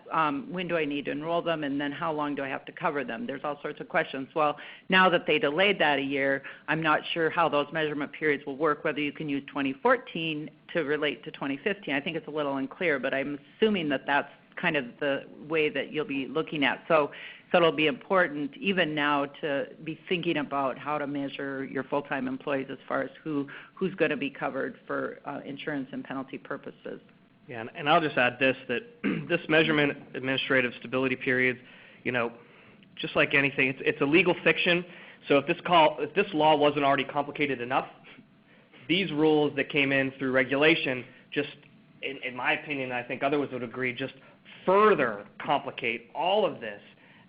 When do I need to enroll them? And then how long do I have to cover them? There's all sorts of questions. Well, now that they delayed that a year, I'm not sure how those measurement periods will work, whether you can use 2014 to relate to 2015. I think it's a little unclear, but I'm assuming that that's kind of the way that you'll be looking at. So it'll be important even now to be thinking about how to measure your full-time employees as far as who's going to be covered for insurance and penalty purposes. Yeah, and I'll just add this, that this measurement administrative stability period, just like anything, it's a legal fiction. So if this law wasn't already complicated enough, these rules that came in through regulation just, in my opinion, I think others would agree, just further complicate all of this.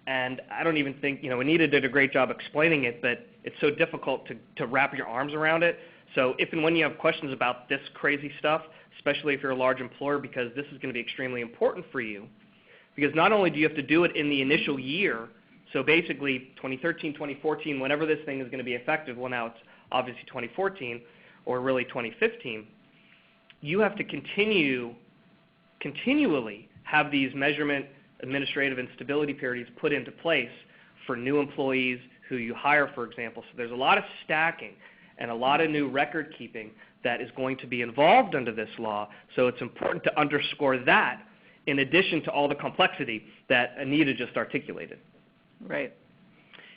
And I don't even think, Anita did a great job explaining it, but it's so difficult to wrap your arms around it. So if and when you have questions about this crazy stuff, especially if you're a large employer, because this is going to be extremely important for you, because not only do you have to do it in the initial year, so basically 2013, 2014, whenever this thing is going to be effective, well now it's obviously 2014 or really 2015, you have to continually have these measurement, administrative, and stability periods put into place for new employees who you hire, for example. So there's a lot of stacking and a lot of new record keeping that is going to be involved under this law. So it's important to underscore that in addition to all the complexity that Anita just articulated. Right.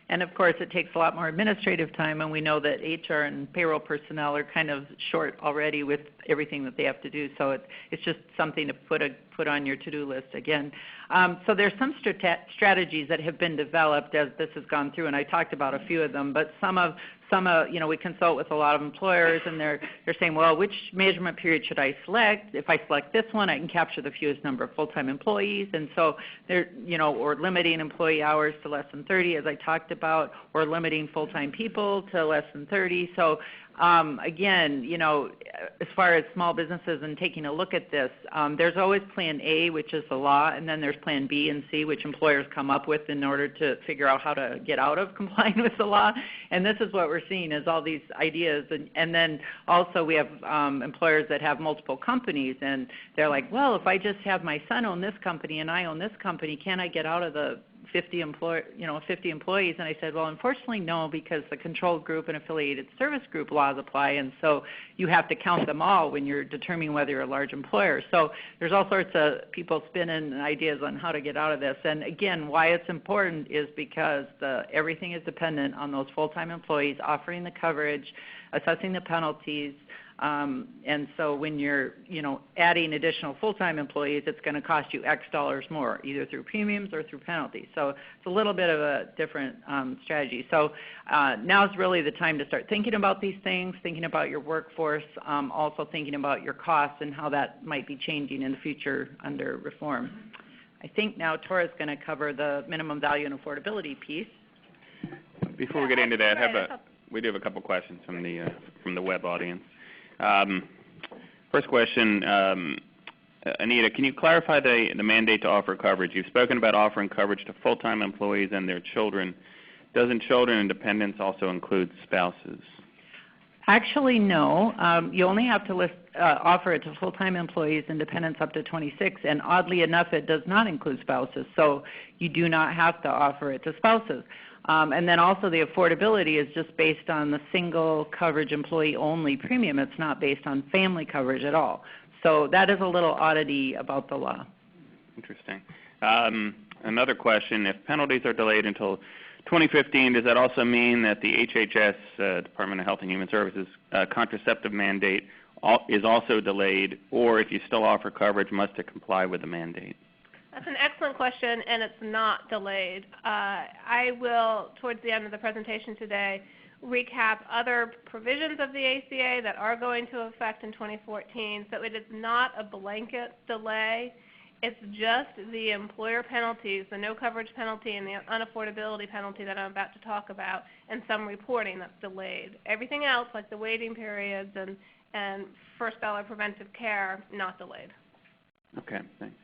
And of course, it takes a lot more administrative time, and we know that HR and payroll personnel are kind of short already with everything that they have to do. So it's just something to put on your to-do list again. So there's some strategies that have been developed as this has gone through, and I talked about a few of them. But we consult with a lot of employers, and they're saying, well, which measurement period should I select? If I select this one, I can capture the fewest number of full-time employees. And so they're, or limiting employee hours to less than 30, as I talked about, or limiting full-time people to less than 30. So again, as far as small businesses and taking a look at this, there's always Plan A, which is the law, and then there's Plan B and C, which employers come up with in order to figure out how to get out of complying with the law. And this is what we're seeing is all these ideas. And then also we have employers that have multiple companies, and they're like, well, if I just have my son own this company and I own this company, can I get out of the 50 employees? And I said, well, unfortunately, no, because the controlled group and affiliated service group laws apply, and so you have to count them all when you're determining whether you're a large employer. So there's all sorts of people spinning ideas on how to get out of this. And again, why it's important is because everything is dependent on those full-time employees offering the coverage, assessing the penalties. And so when you're, adding additional full-time employees, it's going to cost you X dollars more, either through premiums or through penalties. So it's a little bit of a different strategy. So now is really the time to start thinking about these things, thinking about your workforce, also thinking about your costs and how that might be changing in the future under reform. I think now Tora's going to cover the minimum value and affordability piece. Before we get into that, we do have a couple questions from the web audience. First question, Anita, can you clarify the mandate to offer coverage? You've spoken about offering coverage to full-time employees and their children. Doesn't children and dependents also include spouses? Actually, no. You only have to offer it to full-time employees and dependents up to 26, and oddly enough, it does not include spouses. So you do not have to offer it to spouses. And then also the affordability is just based on the single coverage employee only premium. It's not based on family coverage at all. So that is a little oddity about the law. Interesting. Another question, if penalties are delayed until 2015, does that also mean that the HHS, Department of Health and Human Services, contraceptive mandate is also delayed, or if you still offer coverage, must it comply with the mandate? That's an excellent question, and it's not delayed. I will, towards the end of the presentation today, recap other provisions of the ACA that are going to affect in 2014. So it is not a blanket delay. It's just the employer penalties, the no coverage penalty and the unaffordability penalty that I'm about to talk about, and some reporting that's delayed. Everything else, like the waiting periods and first dollar preventive care, not delayed. Okay, thanks.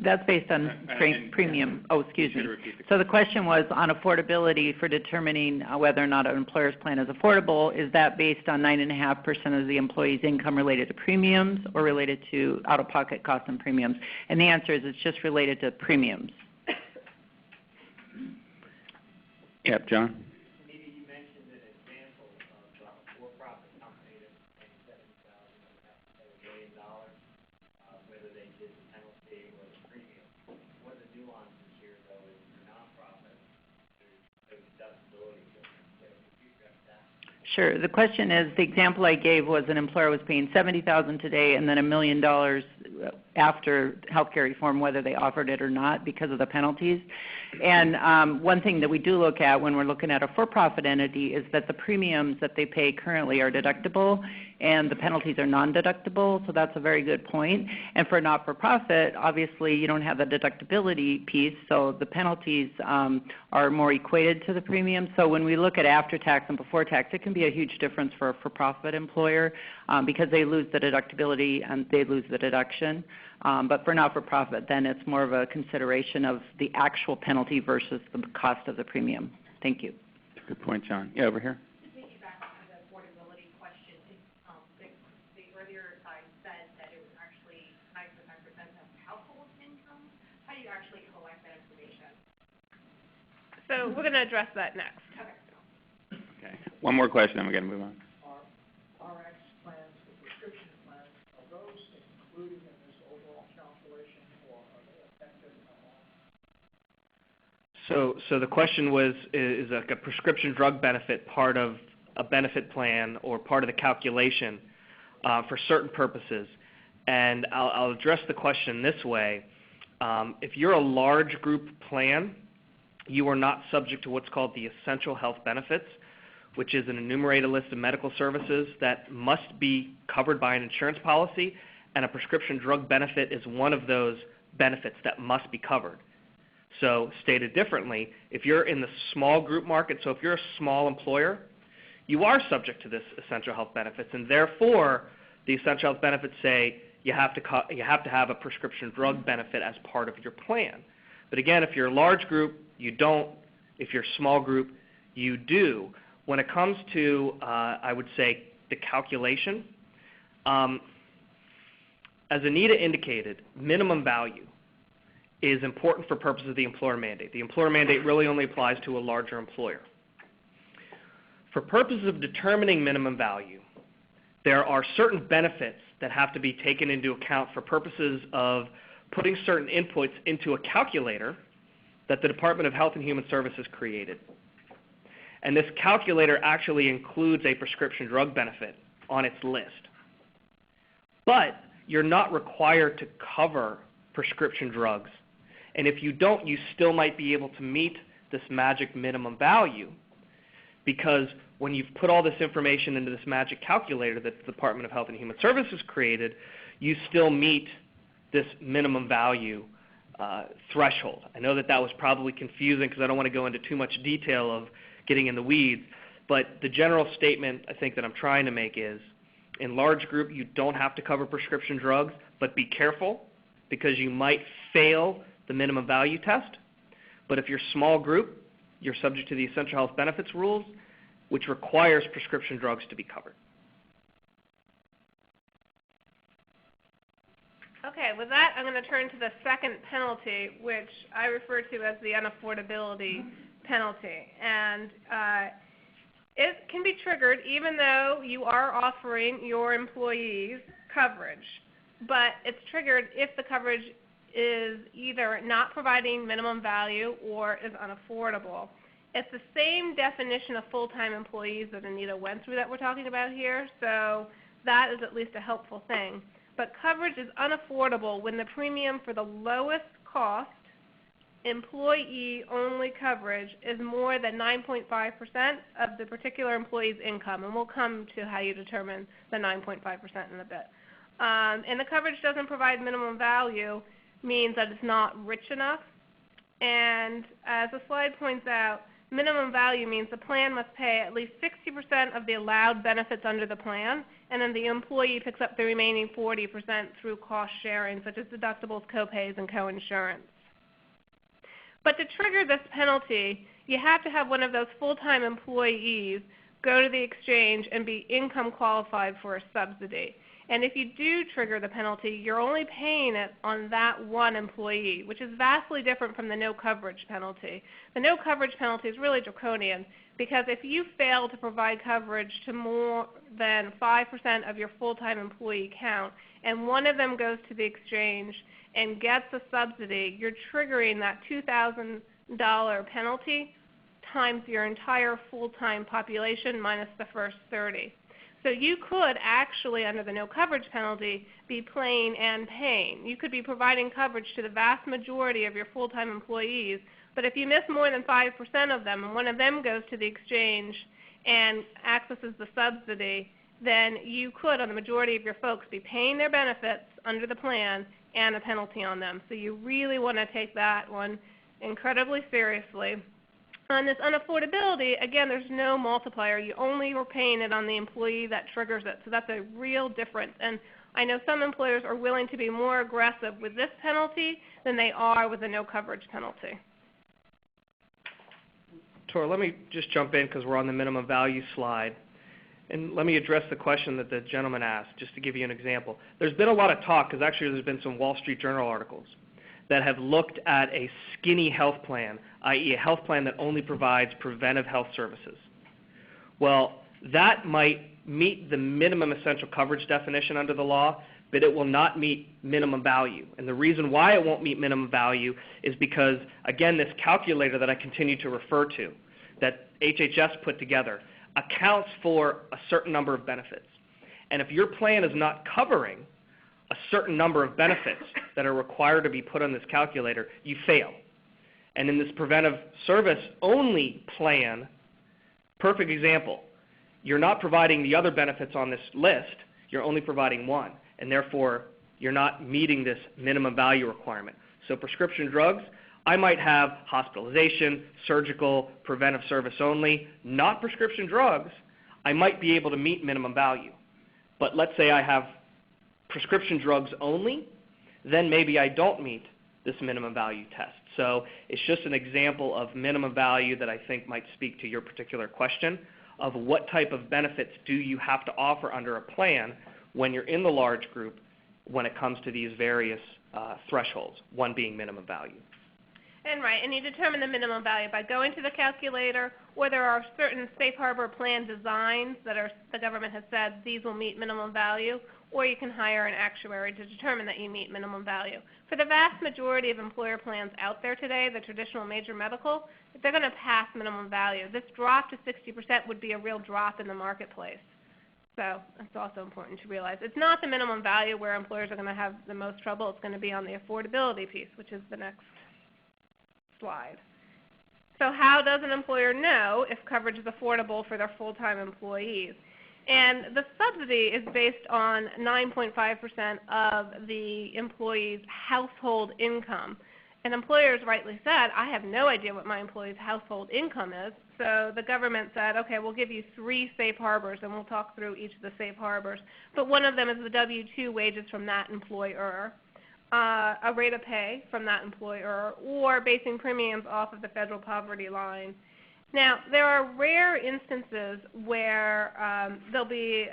That's based on premium. Oh, excuse me. So the question was on affordability for determining whether or not an employer's plan is affordable. Is that based on 9.5% of the employee's income related to premiums or related to out-of-pocket costs and premiums? And the answer is it's just related to premiums. Yep, John? Sure. The question is, the example I gave was an employer was paying $70,000 today and then $1 million after healthcare reform, whether they offered it or not because of the penalties. And one thing that we do look at when we're looking at a for-profit entity is that the premiums that they pay currently are deductible and the penalties are non-deductible, so that's a very good point. And for a not-for-profit, obviously you don't have the deductibility piece, so the penalties are more equated to the premium. So when we look at after-tax and before-tax, it can be a huge difference for a for-profit employer because they lose the deductibility and they lose the deduction. But for not-for-profit, then it's more of a consideration of the actual penalty versus the cost of the premium. Thank you. Good point, John. Yeah, over here. To piggyback on the affordability question, the earlier I said that it was actually 95% of household income. How do you actually collect that information? So we're going to address that next. Okay. One more question, then we're going to move on. Are RX plans, the prescription plans, are those included in this overall calculation, or are they effective at all? So the question was, is a prescription drug benefit part of a benefit plan or part of the calculation for certain purposes? And I'll address the question this way. If you're a large group plan, you are not subject to what's called the essential health benefits, which is an enumerated list of medical services that must be covered by an insurance policy, and a prescription drug benefit is one of those benefits that must be covered. So stated differently, if you're in the small group market, so if you're a small employer, you are subject to this essential health benefits, and therefore the essential health benefits say you have to have a prescription drug benefit as part of your plan. But again, if you're a large group, you don't. If you're a small group, you do. When it comes to, I would say, the calculation, as Anita indicated, minimum value is important for purposes of the employer mandate. The employer mandate really only applies to a larger employer. For purposes of determining minimum value, there are certain benefits that have to be taken into account for purposes of putting certain inputs into a calculator that the Department of Health and Human Services created. And this calculator actually includes a prescription drug benefit on its list. But you're not required to cover prescription drugs. And if you don't, you still might be able to meet this magic minimum value, because when you've put all this information into this magic calculator that the Department of Health and Human Services created, you still meet this minimum value threshold. I know that was probably confusing because I don't want to go into too much detail of getting in the weeds, but the general statement I think that I'm trying to make is, in large group, you don't have to cover prescription drugs, but be careful because you might fail the minimum value test. But if you're small group, you're subject to the essential health benefits rules, which requires prescription drugs to be covered. Okay, with that, I'm going to turn to the second penalty, which I refer to as the Unaffordability Penalty. And it can be triggered even though you are offering your employees coverage. But it's triggered if the coverage is either not providing minimum value or is unaffordable. It's the same definition of full-time employees that Anita went through that we're talking about here, so that is at least a helpful thing. But coverage is unaffordable when the premium for the lowest cost employee-only coverage is more than 9.5% of the particular employee's income, and we'll come to how you determine the 9.5% in a bit. And the coverage doesn't provide minimum value means that it's not rich enough, and as the slide points out, minimum value means the plan must pay at least 60% of the allowed benefits under the plan, and then the employee picks up the remaining 40% through cost sharing, such as deductibles, copays, and coinsurance. But to trigger this penalty, you have to have one of those full-time employees go to the exchange and be income qualified for a subsidy. And if you do trigger the penalty, you're only paying it on that one employee, which is vastly different from the no coverage penalty. The no coverage penalty is really draconian because if you fail to provide coverage to more than 5% of your full-time employee count and one of them goes to the exchange and gets a subsidy, you're triggering that $2,000 penalty times your entire full-time population minus the first 30. So you could actually, under the no coverage penalty, be playing and paying. You could be providing coverage to the vast majority of your full-time employees, but if you miss more than 5% of them and one of them goes to the exchange and accesses the subsidy, then you could, on the majority of your folks, be paying their benefits under the plan and a penalty on them. So you really want to take that one incredibly seriously. On this unaffordability, again, there's no multiplier. You only are paying it on the employee that triggers it. So that's a real difference. And I know some employers are willing to be more aggressive with this penalty than they are with a no coverage penalty. Tora, let me just jump in because we're on the minimum value slide. And let me address the question that the gentleman asked, just to give you an example. There's been a lot of talk, because actually there's been some Wall Street Journal articles that have looked at a skinny health plan, i.e. a health plan that only provides preventive health services. Well, that might meet the minimum essential coverage definition under the law, but it will not meet minimum value. And the reason why it won't meet minimum value is because, again, this calculator that I continue to refer to, that HHS put together, accounts for a certain number of benefits. And if your plan is not covering a certain number of benefits that are required to be put on this calculator, you fail. And in this preventive service only plan, perfect example, you're not providing the other benefits on this list, you're only providing one, and therefore you're not meeting this minimum value requirement. So prescription drugs, I might have hospitalization, surgical, preventive service only, not prescription drugs. I might be able to meet minimum value. But let's say I have prescription drugs only, then maybe I don't meet this minimum value test. So it's just an example of minimum value that I think might speak to your particular question of what type of benefits do you have to offer under a plan when you're in the large group when it comes to these various thresholds, one being minimum value. And right, and you determine the minimum value by going to the calculator, or there are certain safe harbor plan designs that the government has said these will meet minimum value, or you can hire an actuary to determine that you meet minimum value. For the vast majority of employer plans out there today, the traditional major medical, they're going to pass minimum value. This drop to 60% would be a real drop in the marketplace. So it's also important to realize. It's not the minimum value where employers are going to have the most trouble. It's going to be on the affordability piece, which is the next slide. So how does an employer know if coverage is affordable for their full-time employees? And the subsidy is based on 9.5% of the employee's household income. And employers rightly said, I have no idea what my employee's household income is. So the government said, okay, we'll give you 3 safe harbors, and we'll talk through each of the safe harbors. But one of them is the W-2 wages from that employer, a rate of pay from that employer, or basing premiums off of the federal poverty line. Now, there are rare instances where there'll be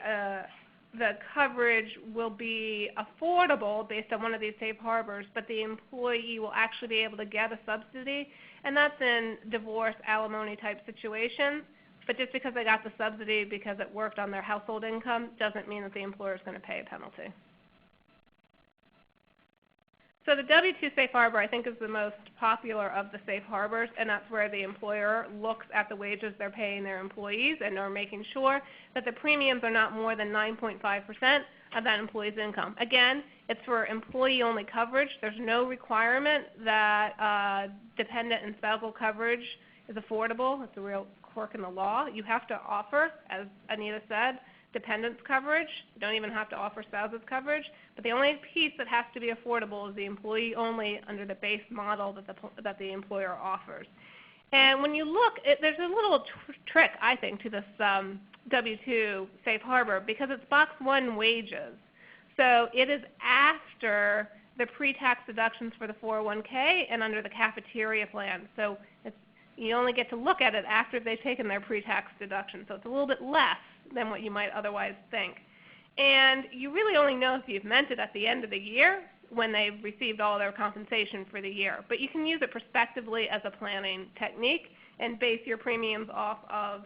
the coverage will be affordable based on one of these safe harbors, but the employee will actually be able to get a subsidy, and that's in divorce, alimony type situations. But just because they got the subsidy because it worked on their household income doesn't mean that the employer is going to pay a penalty. So the W-2 safe harbor, I think, is the most popular of the safe harbors, and that's where the employer looks at the wages they're paying their employees and are making sure that the premiums are not more than 9.5% of that employee's income. Again, it's for employee-only coverage. There's no requirement that dependent and spousal coverage is affordable. It's a real quirk in the law. You have to offer, as Anita said, dependents coverage. You don't even have to offer spouses coverage. But the only piece that has to be affordable is the employee only under the base model that the employer offers. And when you look, there's a little trick, I think, to this W-2 safe harbor because it's box 1 wages. So it is after the pre-tax deductions for the 401k and under the cafeteria plan. So you only get to look at it after they've taken their pre-tax deduction. So it's a little bit less than what you might otherwise think. And you really only know if you've meant it at the end of the year when they've received all their compensation for the year. But you can use it prospectively as a planning technique and base your premiums off of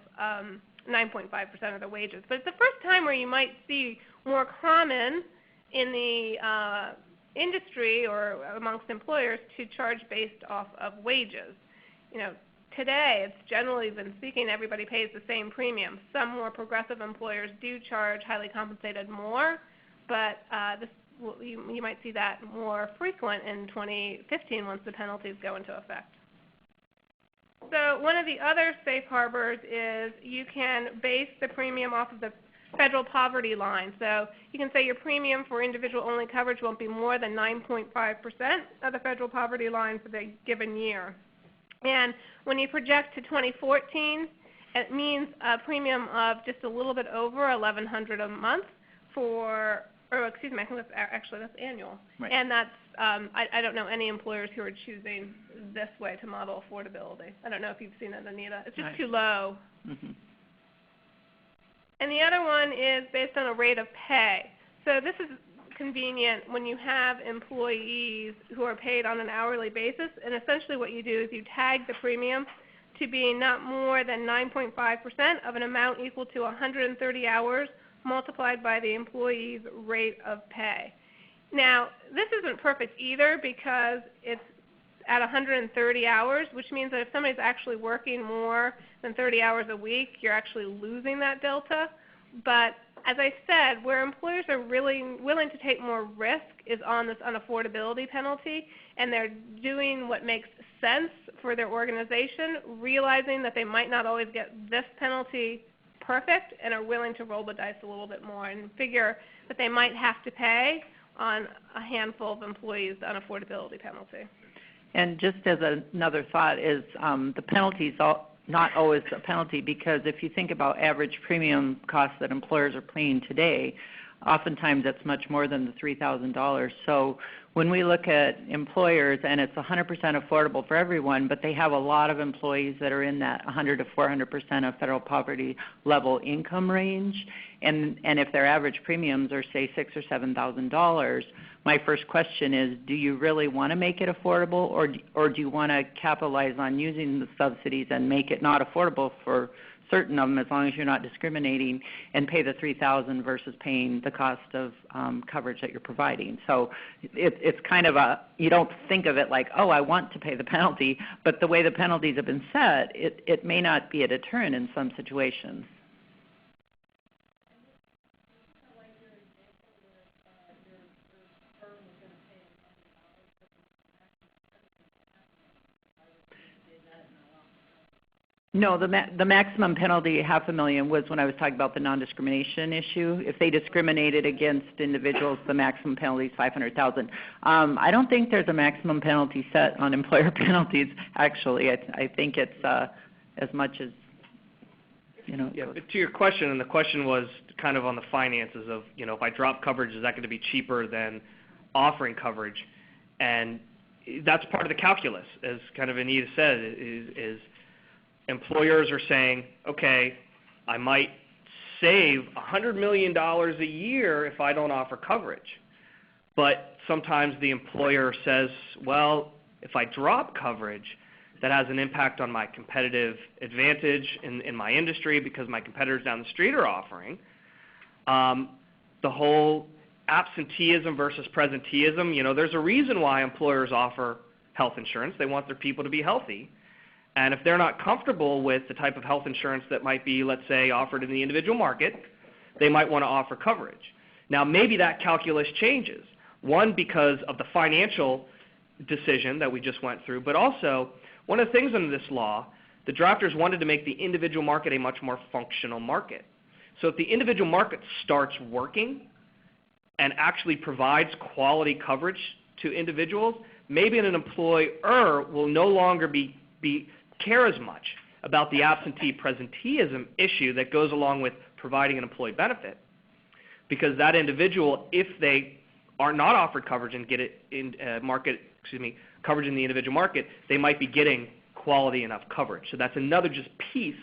9.5% of the wages. But it's the first time where you might see more common in the industry or amongst employers to charge based off of wages. You know, today, it's generally been speaking, everybody pays the same premium. Some more progressive employers do charge highly compensated more, but you might see that more frequent in 2015 once the penalties go into effect. So one of the other safe harbors is you can base the premium off of the federal poverty line. So you can say your premium for individual-only coverage won't be more than 9.5% of the federal poverty line for the given year. And when you project to 2014, it means a premium of just a little bit over $1,100 a month for, or excuse me, I think that's annual. Right. And that's, I don't know any employers who are choosing this way to model affordability. I don't know if you've seen it, Anita. It's just too low. Mm-hmm. And the other one is based on a rate of pay. So this is convenient when you have employees who are paid on an hourly basis, and essentially what you do is you tag the premium to be not more than 9.5% of an amount equal to 130 hours multiplied by the employee's rate of pay. Now, this isn't perfect either because it's at 130 hours, which means that if somebody's actually working more than 30 hours a week, you're actually losing that delta. But as I said, where employers are really willing to take more risk is on this unaffordability penalty, and they're doing what makes sense for their organization, realizing that they might not always get this penalty perfect and are willing to roll the dice a little bit more and figure that they might have to pay on a handful of employees the unaffordability penalty. And just as another thought is the penalties not always a penalty, because if you think about average premium costs that employers are paying today, oftentimes that's much more than the $3,000. So when we look at employers, and it's 100% affordable for everyone, but they have a lot of employees that are in that 100 to 400% of federal poverty level income range, and if their average premiums are say $6,000 or $7,000, my first question is, do you really want to make it affordable, or do you want to capitalize on using the subsidies and make it not affordable for certain of them, as long as you're not discriminating, and pay the $3,000 versus paying the cost of coverage that you're providing? So it's kind of you don't think of it like, oh, I want to pay the penalty, but the way the penalties have been set, it may not be a deterrent in some situations. No, the maximum penalty, $500,000, was when I was talking about the non-discrimination issue. If they discriminated against individuals, the maximum penalty is $500,000. I don't think there's a maximum penalty set on employer penalties. Actually, I think it's as much as Yeah, but to your question, and the question was kind of on the finances of, if I drop coverage, is that going to be cheaper than offering coverage? And that's part of the calculus, as kind of Anita said, is employers are saying, okay, I might save $100 million a year if I don't offer coverage. But sometimes the employer says, well, if I drop coverage, that has an impact on my competitive advantage in my industry because my competitors down the street are offering. The whole absenteeism versus presenteeism, there's a reason why employers offer health insurance. They want their people to be healthy. And if they're not comfortable with the type of health insurance that might be, let's say, offered in the individual market, they might want to offer coverage. Now, maybe that calculus changes. One, because of the financial decision that we just went through, but also one of the things under this law, the drafters wanted to make the individual market a much more functional market. So if the individual market starts working and actually provides quality coverage to individuals, maybe an employer will no longer care as much about the absentee presenteeism issue that goes along with providing an employee benefit, because that individual, if they are not offered coverage and get it in coverage in the individual market, they might be getting quality enough coverage. So that's another just piece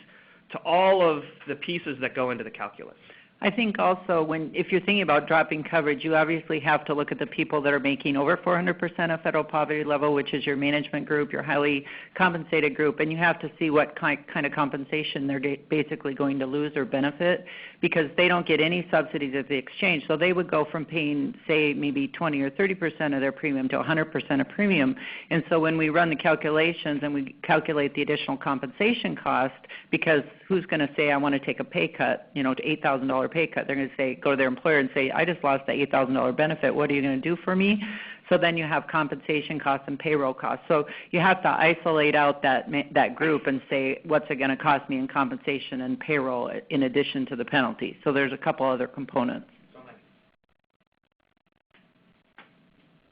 to all of the pieces that go into the calculus. I think also if you're thinking about dropping coverage, you obviously have to look at the people that are making over 400% of federal poverty level, which is your management group, your highly compensated group, and you have to see what kind of compensation they're basically going to lose or benefit, because they don't get any subsidies at the exchange. So they would go from paying, say, maybe 20 or 30% of their premium to 100% of premium. And so when we run the calculations and we calculate the additional compensation cost, because who's going to say, I want to take a pay cut, to $8,000 pay cut? They're going to say, go to their employer and say, I just lost the $8,000 benefit. What are you going to do for me? So then you have compensation costs and payroll costs. So you have to isolate out that group and say, what's it going to cost me in compensation and payroll in addition to the penalty? So there's a couple other components.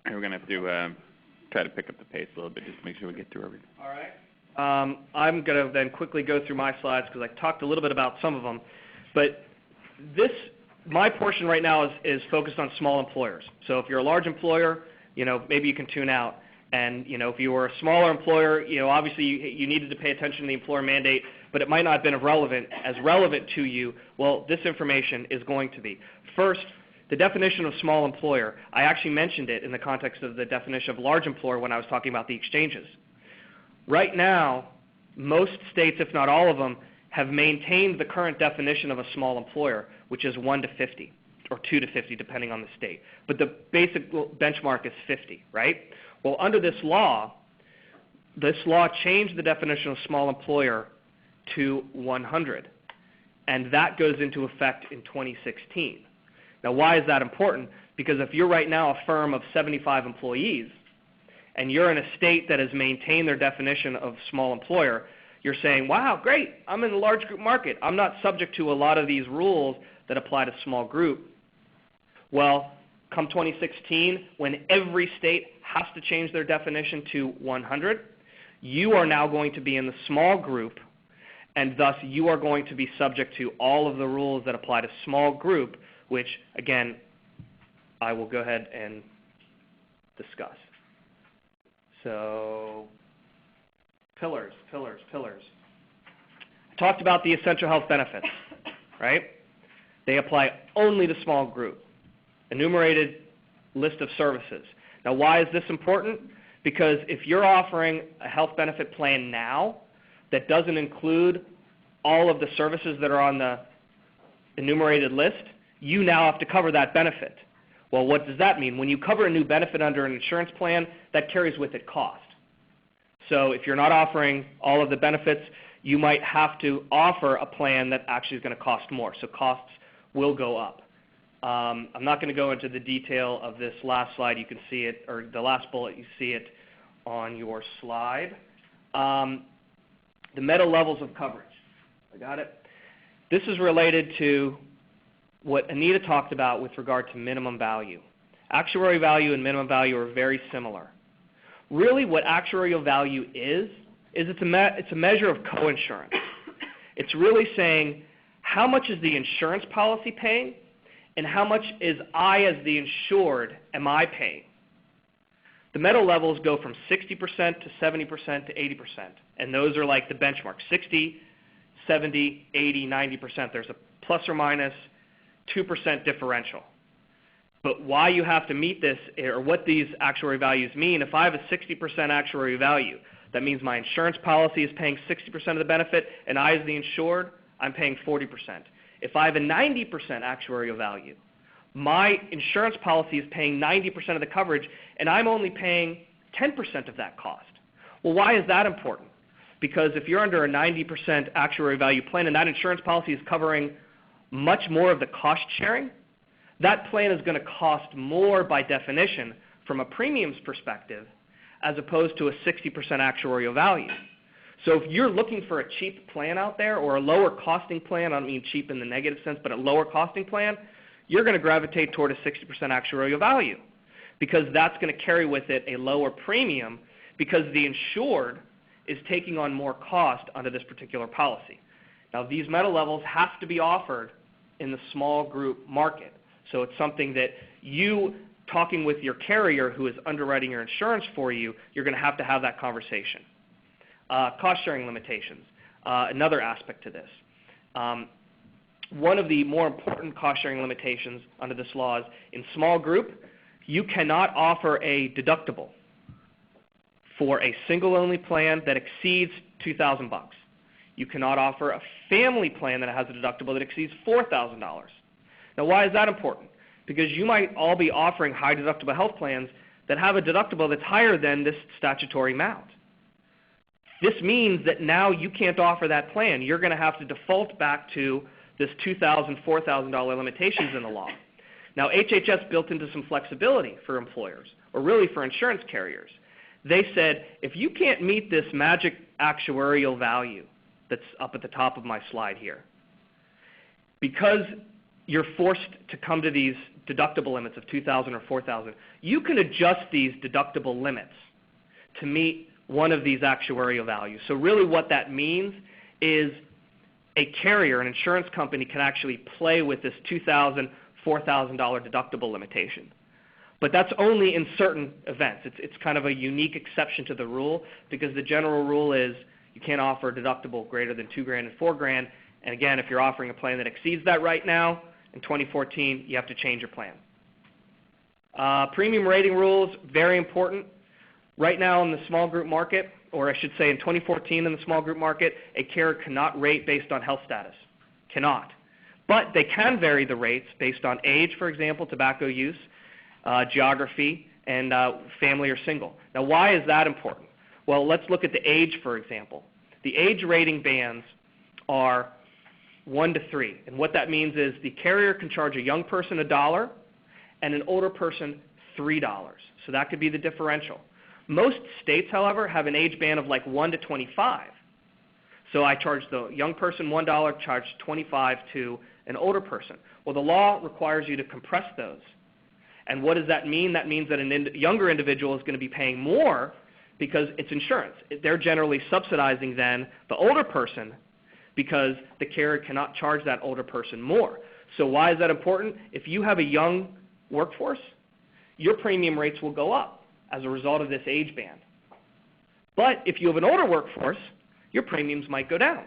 We're going to have to try to pick up the pace a little bit just to make sure we get through everything. All right. I'm going to then quickly go through my slides because I talked a little bit about some of them. But my portion right now is focused on small employers. So if you're a large employer, maybe you can tune out. And, if you were a smaller employer, obviously you needed to pay attention to the employer mandate, but it might not have been as relevant to you. Well, this information is going to be. First, the definition of small employer. I actually mentioned it in the context of the definition of large employer when I was talking about the exchanges. Right now, most states, if not all of them, have maintained the current definition of a small employer, which is 1 to 50, or 2 to 50, depending on the state. But the basic benchmark is 50, right? Well, under this law changed the definition of small employer to 100, and that goes into effect in 2016. Now, why is that important? Because if you're right now a firm of 75 employees, and you're in a state that has maintained their definition of small employer, you're saying, wow, great, I'm in the large group market. I'm not subject to a lot of these rules that apply to small group. Well, come 2016, when every state has to change their definition to 100, you are now going to be in the small group, and thus you are going to be subject to all of the rules that apply to small group, which, again, I will go ahead and discuss. So, pillars. I talked about the essential health benefits, right? They apply only to small group. Enumerated list of services. Now, why is this important? Because if you're offering a health benefit plan now that doesn't include all of the services that are on the enumerated list, you now have to cover that benefit. Well, what does that mean? When you cover a new benefit under an insurance plan, that carries with it cost. So if you're not offering all of the benefits, you might have to offer a plan that actually is going to cost more. So costs will go up. I'm not going to go into the detail of this last slide. You can see it, or the last bullet, you see it on your slide. The meta levels of coverage. I got it? This is related to what Anita talked about with regard to minimum value. Actuarial value and minimum value are very similar. Really what actuarial value is it's a measure of coinsurance. It's really saying how much is the insurance policy paying and how much is I as the insured am I paying. The meta levels go from 60% to 70% to 80%, and those are like the benchmark, 60, 70, 80, 90%. There's a plus or minus 2% differential. But why you have to meet this, or what these actuarial values mean, if I have a 60% actuarial value, that means my insurance policy is paying 60% of the benefit, and I as the insured, I'm paying 40%. If I have a 90% actuarial value, my insurance policy is paying 90% of the coverage, and I'm only paying 10% of that cost. Well, why is that important? Because if you're under a 90% actuarial value plan and that insurance policy is covering much more of the cost sharing, that plan is going to cost more by definition from a premiums perspective as opposed to a 60% actuarial value. So if you're looking for a cheap plan out there or a lower costing plan, I don't mean cheap in the negative sense, but a lower costing plan, you're going to gravitate toward a 60% actuarial value because that's going to carry with it a lower premium because the insured is taking on more cost under this particular policy. Now, these meta levels have to be offered in the small group market. So it's something that you, talking with your carrier who is underwriting your insurance for you, you're going to have that conversation. Cost sharing limitations, another aspect to this. one of the more important cost-sharing limitations under this law is in small group, you cannot offer a deductible for a single-only plan that exceeds $2,000. You cannot offer a family plan that has a deductible that exceeds $4,000. Now, why is that important? Because you might all be offering high deductible health plans that have a deductible that's higher than this statutory amount. This means that now you can't offer that plan. You're going to have to default back to this $2,000, $4,000 limitations in the law. Now, HHS built into some flexibility for employers, or really for insurance carriers. They said, if you can't meet this magic actuarial value that's up at the top of my slide here, because you're forced to come to these deductible limits of $2,000 or $4,000, you can adjust these deductible limits to meet one of these actuarial values. So really what that means is a carrier, an insurance company, can actually play with this $2,000, $4,000 deductible limitation. But that's only in certain events. It's kind of a unique exception to the rule, because the general rule is you can't offer a deductible greater than $2,000 and $4,000. And again, if you're offering a plan that exceeds that right now, in 2014, you have to change your plan. Premium rating rules, very important. Right now in the small group market, or I should say in 2014 in the small group market, a carrier cannot rate based on health status. Cannot. But they can vary the rates based on age, for example, tobacco use, geography, and family or single. Now, why is that important? Well, let's look at the age, for example. The age rating bands are 1 to 3. And what that means is the carrier can charge a young person $1 and an older person $3. So that could be the differential. Most states, however, have an age band of like 1 to 25. So I charge the young person $1, charge $25 to an older person. Well, the law requires you to compress those. And what does that mean? That means that a younger individual is going to be paying more because it's insurance. They're generally subsidizing then the older person because the carrier cannot charge that older person more. So why is that important? If you have a young workforce, your premium rates will go up as a result of this age band. But if you have an older workforce, your premiums might go down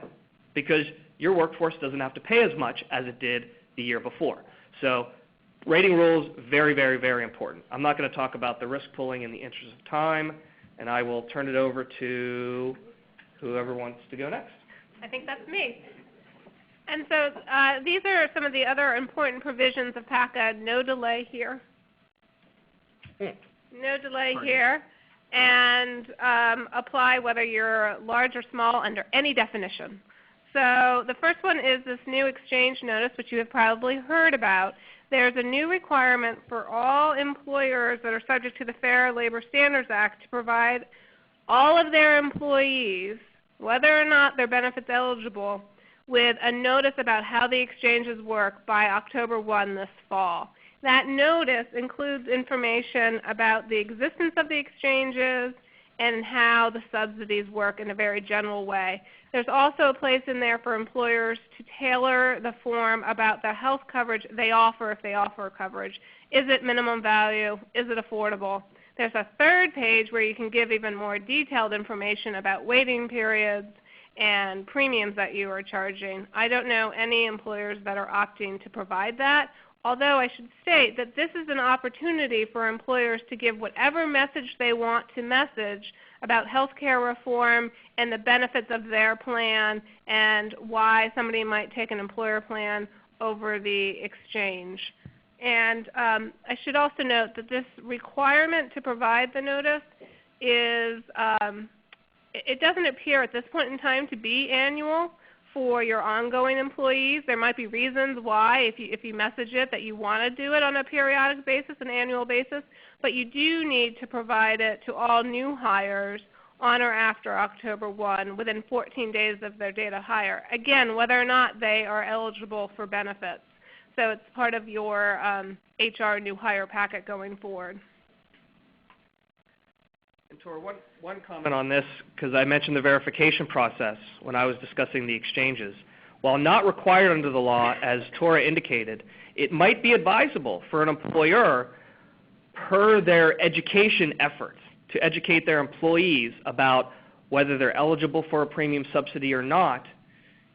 because your workforce doesn't have to pay as much as it did the year before. So rating rules, very, very, very important. I'm not going to talk about the risk pooling in the interest of time, and I will turn it over to whoever wants to go next. I think that's me. And so these are some of the other important provisions of PACA. No delay here. No delay here. And apply whether you're large or small under any definition. So the first one is this new exchange notice, which you have probably heard about. There's a new requirement for all employers that are subject to the Fair Labor Standards Act to provide all of their employees, whether or not they're benefits eligible, with a notice about how the exchanges work by October 1 this fall. That notice includes information about the existence of the exchanges and how the subsidies work in a very general way. There's also a place in there for employers to tailor the form about the health coverage they offer if they offer coverage. Is it minimum value? Is it affordable? There's a third page where you can give even more detailed information about waiting periods and premiums that you are charging. I don't know any employers that are opting to provide that, although I should state that this is an opportunity for employers to give whatever message they want to message about health care reform and the benefits of their plan and why somebody might take an employer plan over the exchange. And I should also note that this requirement to provide the notice is, it doesn't appear at this point in time to be annual for your ongoing employees. There might be reasons why, if you message it, that you want to do it on a periodic basis, an annual basis, but you do need to provide it to all new hires on or after October 1 within 14 days of their date of hire. Again, whether or not they are eligible for benefits. So it's part of your HR new hire packet going forward. And Tora, one comment on this, because I mentioned the verification process when I was discussing the exchanges. While not required under the law, as Tora indicated, it might be advisable for an employer, per their education efforts, to educate their employees about whether they're eligible for a premium subsidy or not,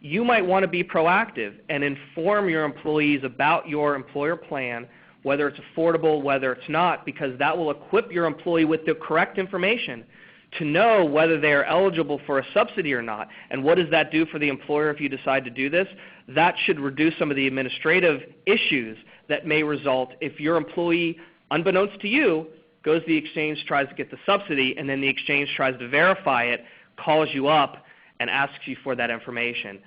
you might want to be proactive and inform your employees about your employer plan, whether it's affordable, whether it's not, because that will equip your employee with the correct information to know whether they are eligible for a subsidy or not. And what does that do for the employer if you decide to do this? That should reduce some of the administrative issues that may result if your employee, unbeknownst to you, goes to the exchange, tries to get the subsidy, and then the exchange tries to verify it, calls you up, and asks you for that information.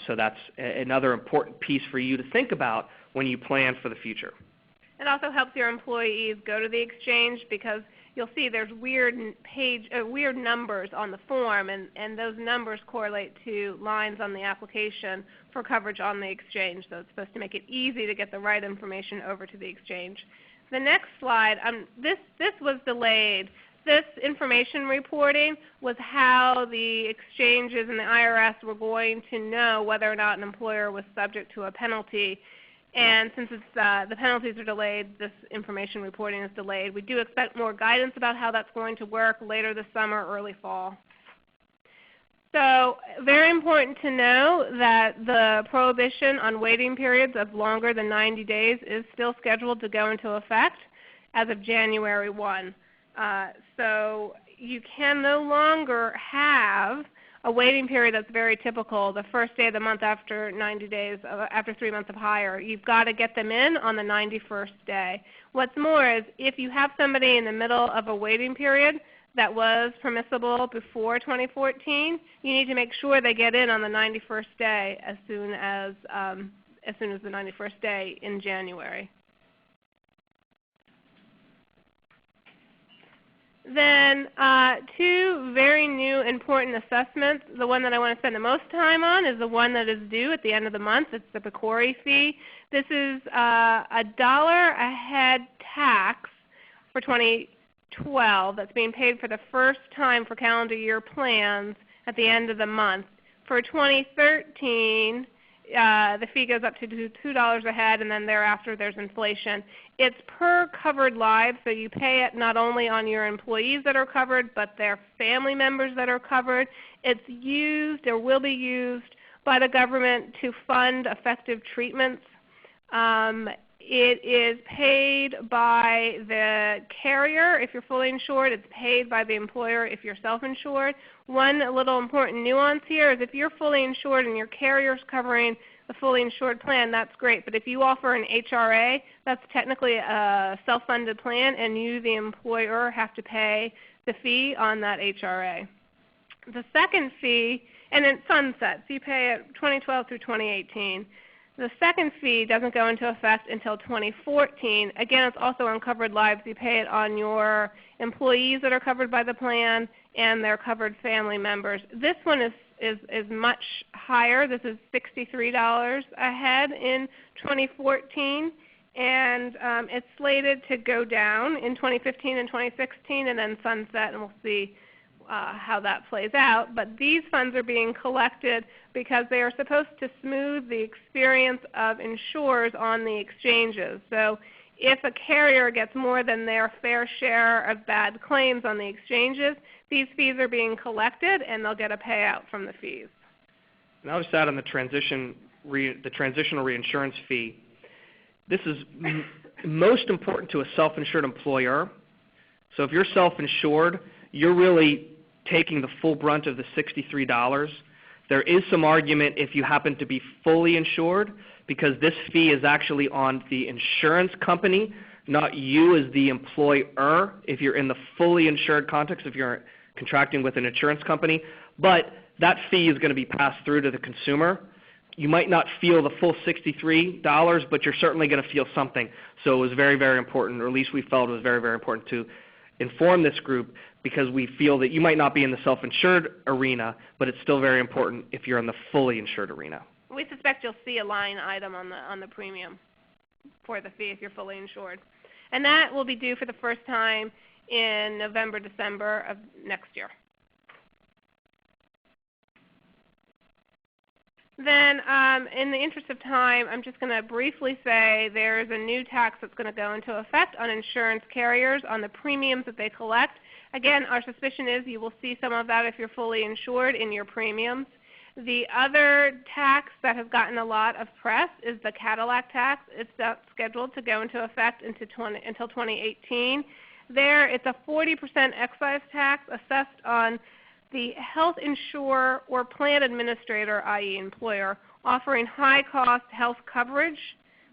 So that's another important piece for you to think about when you plan for the future. It also helps your employees go to the exchange because you'll see there's weird numbers on the form, and those numbers correlate to lines on the application for coverage on the exchange. So it's supposed to make it easy to get the right information over to the exchange. The next slide, this was delayed. This information reporting was how the exchanges and the IRS were going to know whether or not an employer was subject to a penalty. And since the penalties are delayed, this information reporting is delayed. We do expect more guidance about how that's going to work later this summer, early fall. So very important to know that the prohibition on waiting periods of longer than 90 days is still scheduled to go into effect as of January 1. So you can no longer have a waiting period that's very typical, the first day of the month after 90 days, after 3 months of hire. You've got to get them in on the 91st day. What's more is if you have somebody in the middle of a waiting period that was permissible before 2014, you need to make sure they get in on the 91st day as soon as the 91st day in January. Then two very new important assessments. The one that I want to spend the most time on is the one that is due at the end of the month. It's the PCORI fee. This is a $1 a head tax for 2012 that's being paid for the first time for calendar year plans at the end of the month. For 2013, the fee goes up to $2 a head, and then thereafter there's inflation. It's per covered life, so you pay it not only on your employees that are covered, but their family members that are covered. It's used or will be used by the government to fund effective treatments. It is paid by the carrier if you're fully insured. It's paid by the employer if you're self-insured. One little important nuance here is if you're fully insured and your carrier is covering the fully insured plan, that's great. But if you offer an HRA, that's technically a self-funded plan, and you, the employer, have to pay the fee on that HRA. The second fee, and it sunsets. You pay it 2012 through 2018. The second fee doesn't go into effect until 2014. Again, it's also on covered lives. You pay it on your employees that are covered by the plan and their covered family members. This one is much higher. This is $63 a head in 2014, and it's slated to go down in 2015 and 2016 and then sunset, and we'll see how that plays out. But these funds are being collected because they are supposed to smooth the experience of insurers on the exchanges. So if a carrier gets more than their fair share of bad claims on the exchanges, these fees are being collected and they'll get a payout from the fees. And I'll just add on the transitional reinsurance fee. This is most important to a self-insured employer. So if you're self-insured, you're really taking the full brunt of the $63. There is some argument if you happen to be fully insured, because this fee is actually on the insurance company, not you as the employer, if you're in the fully insured context, if you're contracting with an insurance company. But that fee is going to be passed through to the consumer. You might not feel the full $63, but you're certainly going to feel something. So it was very, very important, or at least we felt it was very, very important to inform this group, because we feel that you might not be in the self-insured arena, but it's still very important if you're in the fully insured arena. We suspect you'll see a line item on the premium for the fee if you're fully insured. And that will be due for the first time in November, December of next year. Then in the interest of time, I'm just going to briefly say there's a new tax that's going to go into effect on insurance carriers on the premiums that they collect. Again, our suspicion is you will see some of that if you're fully insured in your premiums. The other tax that has gotten a lot of press is the Cadillac tax. It's scheduled to go into effect until 2018. There, it's a 40% excise tax assessed on the health insurer or plan administrator, i.e. employer, offering high-cost health coverage.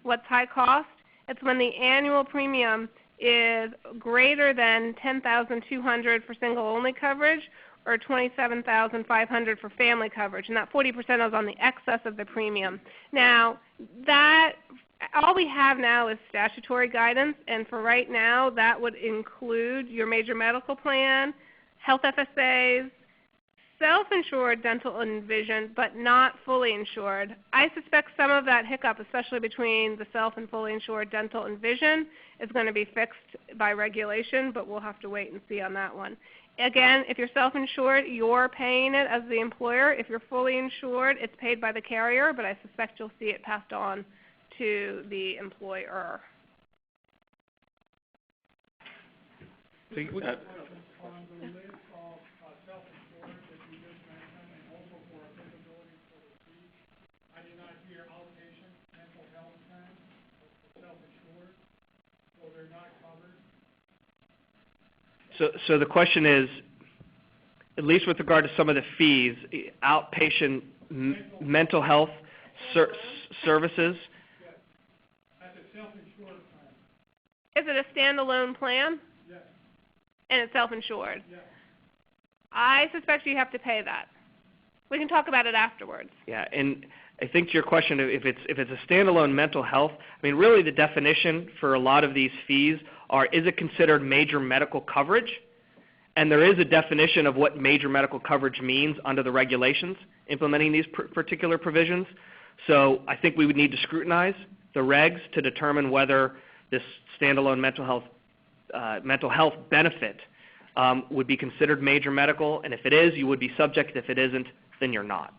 What's high cost? It's when the annual premium is greater than $10,200 for single-only coverage or $27,500 for family coverage, and that 40% is on the excess of the premium. Now, all we have now is statutory guidance, and for right now, that would include your major medical plan, health FSAs, self-insured dental and vision, but not fully insured. I suspect some of that hiccup, especially between the self and fully insured dental and vision, is going to be fixed by regulation, but we'll have to wait and see on that one. Again, if you're self-insured, you're paying it as the employer. If you're fully insured, it's paid by the carrier, but I suspect you'll see it passed on to the employer. On the list of self-insured that you just mentioned, and also for affordability for the fee, I did not hear outpatient mental health plans for self-insured, so they're not covered. So the question is, at least with regard to some of the fees, outpatient mental health services. Yes. That's a self-insured plan. Is it a standalone plan? Yes. And it's self-insured? Yes. I suspect you have to pay that. We can talk about it afterwards. Yeah, and I think to your question, if it's a standalone mental health, I mean, really the definition for a lot of these fees are, is it considered major medical coverage? And there is a definition of what major medical coverage means under the regulations implementing these particular provisions. So I think we would need to scrutinize the regs to determine whether this standalone mental health benefit would be considered major medical, and if it is, you would be subject. If it isn't, then you're not.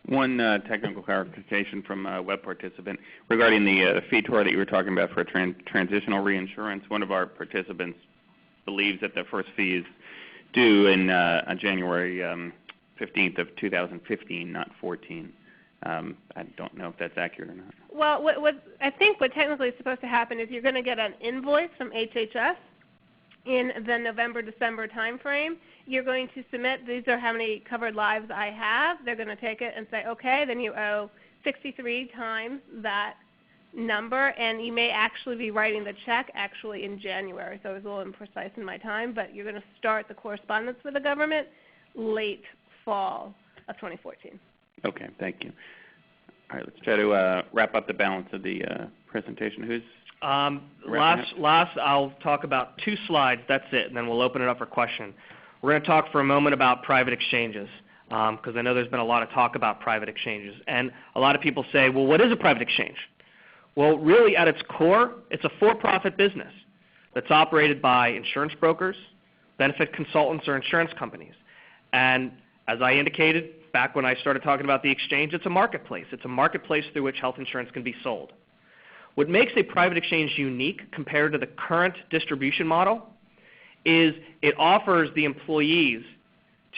One technical clarification from a web participant regarding the fee tour that you were talking about for transitional reinsurance. One of our participants believes that the first fee is due on January 15th of 2015, not 14. I don't know if that's accurate or not. Well, I think what technically is supposed to happen is you're going to get an invoice from HHS in the November-December time frame. You're going to submit, these are how many covered lives I have. They're going to take it and say, okay, then you owe 63 times that number, and you may actually be writing the check actually in January. So I was a little imprecise in my time, but you're going to start the correspondence with the government late fall of 2014. Okay, thank you. All right, let's try to wrap up the balance of the presentation. Who's last, I'll talk about 2 slides. That's it, and then we'll open it up for question. We're going to talk for a moment about private exchanges, because I know there's been a lot of talk about private exchanges. And a lot of people say, well, what is a private exchange? Well, really at its core, it's a for-profit business that's operated by insurance brokers, benefit consultants, or insurance companies. And as I indicated back when I started talking about the exchange, it's a marketplace. It's a marketplace through which health insurance can be sold. What makes a private exchange unique compared to the current distribution model is it offers the employees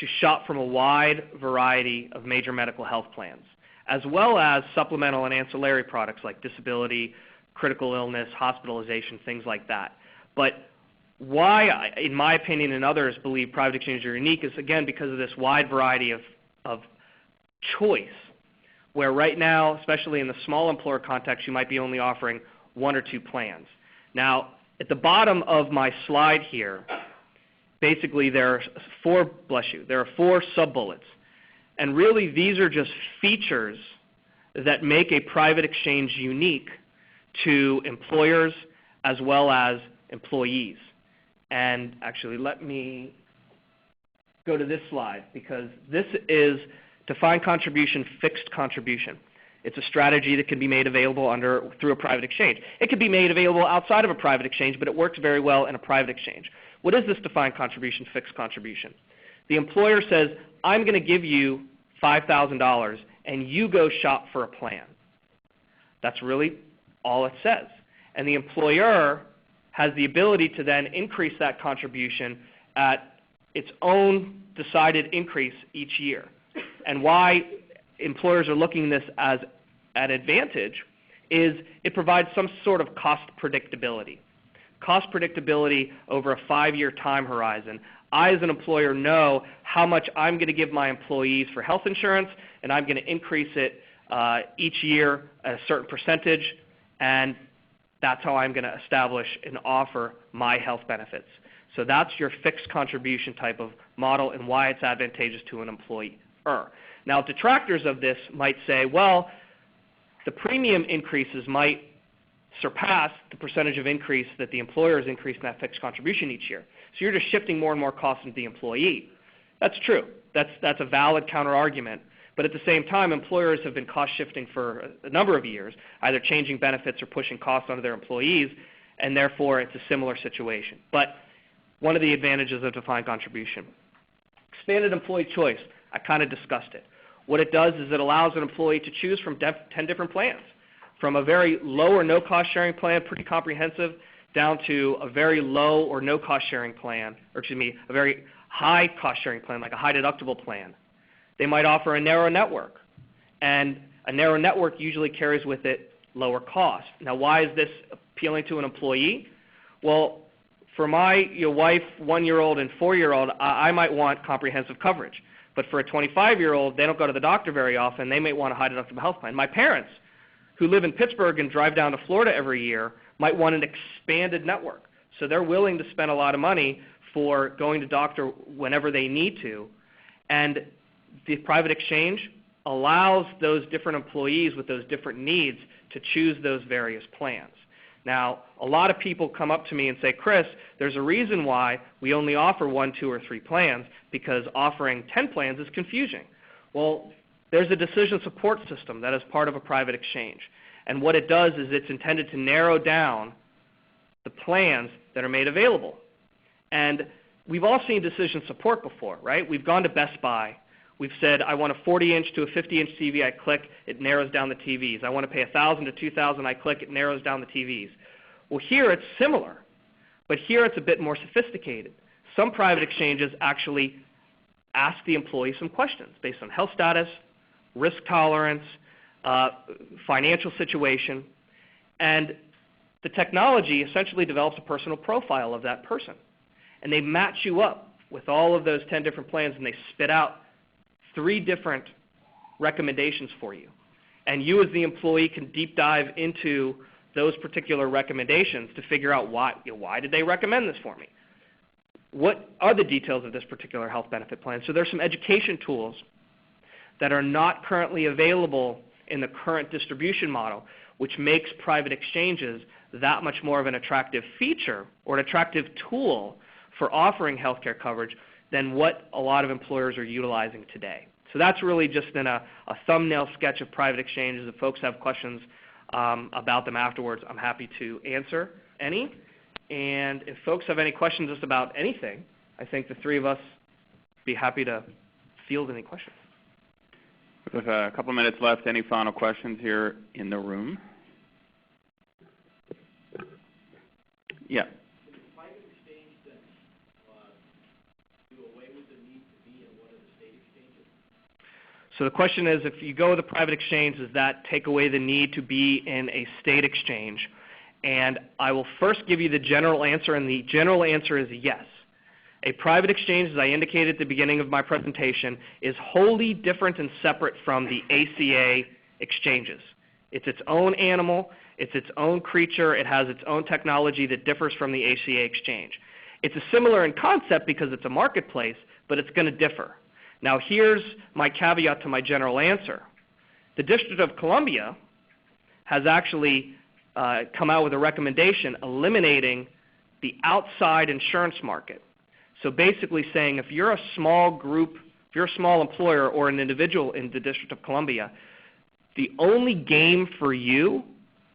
to shop from a wide variety of major medical health plans, as well as supplemental and ancillary products like disability, critical illness, hospitalization, things like that. But why, in my opinion and others, believe private exchanges are unique is, again, because of this wide variety of choice, where right now, especially in the small employer context, you might be only offering 1 or 2 plans. Now, at the bottom of my slide here, basically there are 4 sub-bullets. And really these are just features that make a private exchange unique to employers as well as employees. And actually let me go to this slide, because this is defined contribution, fixed contribution. It's a strategy that can be made available through a private exchange. It can be made available outside of a private exchange, but it works very well in a private exchange. What is this defined contribution, fixed contribution? The employer says, I'm going to give you $5,000 and you go shop for a plan. That's really all it says. And the employer has the ability to then increase that contribution at its own decided increase each year. and why employers are looking at this as an advantage is it provides some sort of cost predictability. Cost predictability over a 5-year time horizon. I, as an employer, know how much I'm going to give my employees for health insurance, and I'm going to increase it each year at a certain percentage, and that's how I'm going to establish and offer my health benefits. So that's your fixed contribution type of model and why it's advantageous to an employer. Now, detractors of this might say, well, the premium increases might surpass the percentage of increase that the employer is increasing that fixed contribution each year. So you're just shifting more and more costs into the employee. That's true. That's a valid counter-argument. But at the same time, employers have been cost-shifting for a number of years, either changing benefits or pushing costs onto their employees, and therefore it's a similar situation. But one of the advantages of defined contribution. Expanded employee choice, I kind of discussed it. What it does is it allows an employee to choose from 10 different plans, from a very low or no cost sharing plan, pretty comprehensive, down to a very low or no cost sharing plan, or excuse me, a very high cost sharing plan, like a high deductible plan. They might offer a narrow network, and a narrow network usually carries with it lower cost. Now, why is this appealing to an employee? Well, for my wife, 1-year-old, and 4-year-old, I might want comprehensive coverage. But for a 25-year-old, they don't go to the doctor very often. They may want a high deductible health plan. My parents, who live in Pittsburgh and drive down to Florida every year, might want an expanded network. So they're willing to spend a lot of money for going to doctor whenever they need to. And the private exchange allows those different employees with those different needs to choose those various plans. Now, a lot of people come up to me and say, Chris, there's a reason why we only offer 1, 2, or 3 plans, because offering 10 plans is confusing. Well, there's a decision support system that is part of a private exchange. And what it does is it's intended to narrow down the plans that are made available. And we've all seen decision support before, right? We've gone to Best Buy. We've said, I want a 40-inch to a 50-inch TV. I click, it narrows down the TVs. I want to pay $1,000 to $2,000. I click, it narrows down the TVs. Well, here it's similar, but here it's a bit more sophisticated. Some private exchanges actually ask the employee some questions based on health status, risk tolerance, financial situation, and the technology essentially develops a personal profile of that person. And they match you up with all of those 10 different plans, and they spit out 3 different recommendations for you. And you as the employee can deep dive into those particular recommendations to figure out why did they recommend this for me? What are the details of this particular health benefit plan? So there's some education tools that are not currently available in the current distribution model, which makes private exchanges that much more of an attractive feature or an attractive tool for offering health care coverage than what a lot of employers are utilizing today. So that's really just in a thumbnail sketch of private exchanges. If folks have questions about them afterwards, I'm happy to answer any. And if folks have any questions just about anything, I think the 3 of us would be happy to field any questions. With a couple minutes left, any final questions here in the room? Yeah. So the question is, if you go with a private exchange, does that take away the need to be in a state exchange? And I will first give you the general answer, and the general answer is yes. A private exchange, as I indicated at the beginning of my presentation, is wholly different and separate from the ACA exchanges. It's its own animal. It's its own creature. It has its own technology that differs from the ACA exchange. It's similar in concept because it's a marketplace, but it's going to differ. Now, here's my caveat to my general answer. The District of Columbia has actually come out with a recommendation eliminating the outside insurance market. So basically saying if you're a small group, if you're a small employer or an individual in the District of Columbia, the only game for you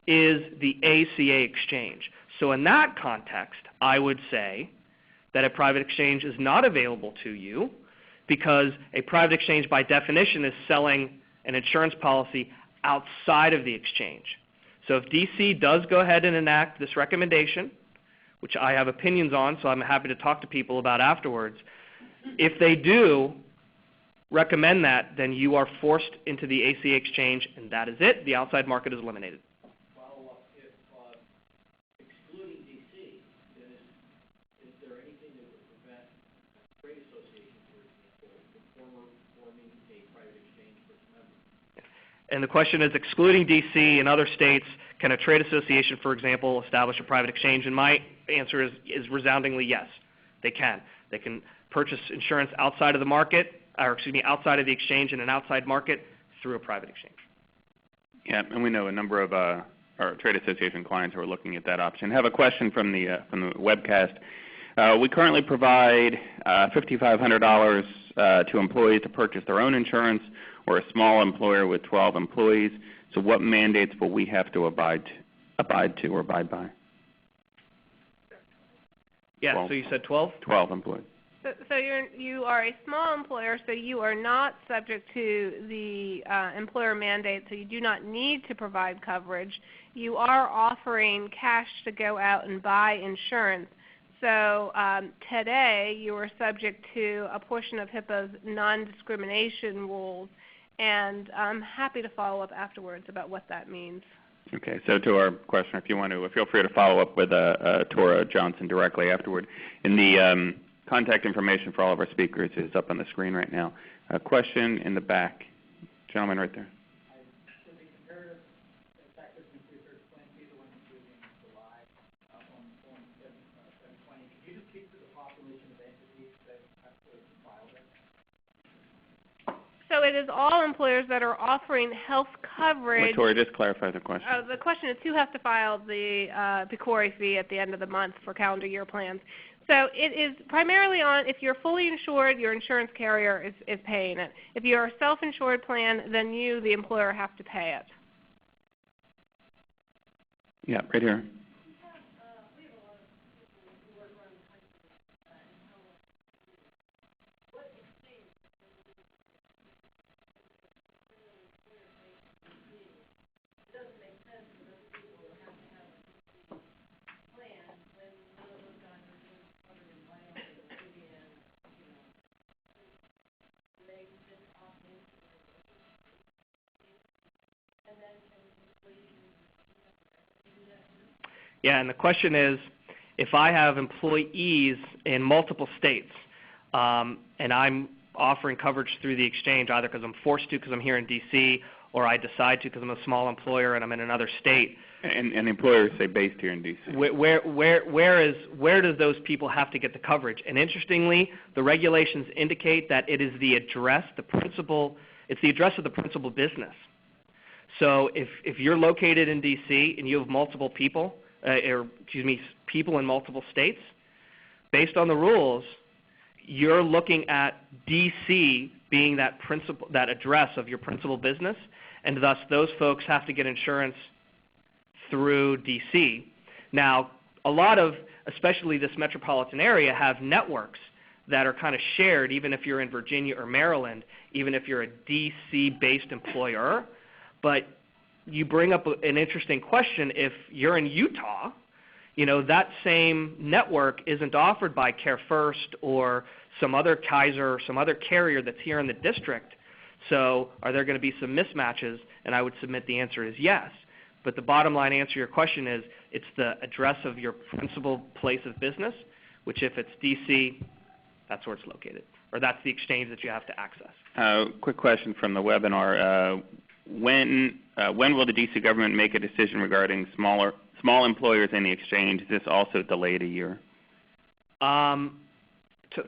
is the ACA exchange. So in that context, I would say that a private exchange is not available to you, because a private exchange by definition is selling an insurance policy outside of the exchange. So if DC does go ahead and enact this recommendation, which I have opinions on, so I'm happy to talk to people about afterwards, if they do, recommend that, then you are forced into the ACA exchange, and that is it. The outside market is eliminated. Follow-up, if excluding DC, then is there anything that would prevent a trade association, for example, from forming a private exchange for its members? And the question is, excluding DC and other states, can a trade association, for example, establish a private exchange? And my answer is resoundingly yes, they can. They can purchase insurance outside of the market, outside of the exchange in an outside market through a private exchange. Yeah, and we know a number of our trade association clients who are looking at that option. I have a question from the webcast. We currently provide $5,500 to employees to purchase their own insurance, or a small employer with 12 employees. So what mandates will we have to abide by? Yeah, 12. so you said 12? 12 employees. So you are a small employer, so you are not subject to the employer mandate, so you do not need to provide coverage. You are offering cash to go out and buy insurance. So today you are subject to a portion of HIPAA's non-discrimination rules, and I'm happy to follow up afterwards about what that means. Okay, so to our question, if you want to, feel free to follow up with Tora Johnson directly afterward. And the contact information for all of our speakers is up on the screen right now. A question in the back. Gentleman right there. So the comparative tax-exempt research plan, the one including July on Form 720, could you just speak to the population of entities that have to file this? So it is all employers that are offering health coverage. Tori, just clarify the question. The question is who has to file the PCORI fee at the end of the month for calendar year plans. So it is primarily on, if you're fully insured, your insurance carrier is paying it. If you're a self-insured plan, then you, the employer, have to pay it. Yeah, right here. Yeah, and the question is, if I have employees in multiple states and I'm offering coverage through the exchange, either because I'm forced to because I'm here in D.C. or I decide to because I'm a small employer and I'm in another state. And employers say based here in D.C. Where does those people have to get the coverage? And interestingly, the regulations indicate that it is the address, it's the address of the principal business. So if you're located in D.C. and you have multiple people, people in multiple states, based on the rules, you're looking at D.C. being that address of your principal business, and thus those folks have to get insurance through D.C. Now, a lot of, especially this metropolitan area, have networks that are kind of shared, even if you're in Virginia or Maryland, even if you're a D.C.-based employer. But you bring up an interesting question. If you're in Utah, that same network isn't offered by CareFirst or some other Kaiser or some other carrier that's here in the district. So are there going to be some mismatches? And I would submit the answer is yes. But the bottom line answer to your question is it's the address of your principal place of business, which if it's D.C., that's where it's located, or that's the exchange that you have to access. Quick question from the webinar. When will the D.C. government make a decision regarding small employers in the exchange? Is this also delayed a year? To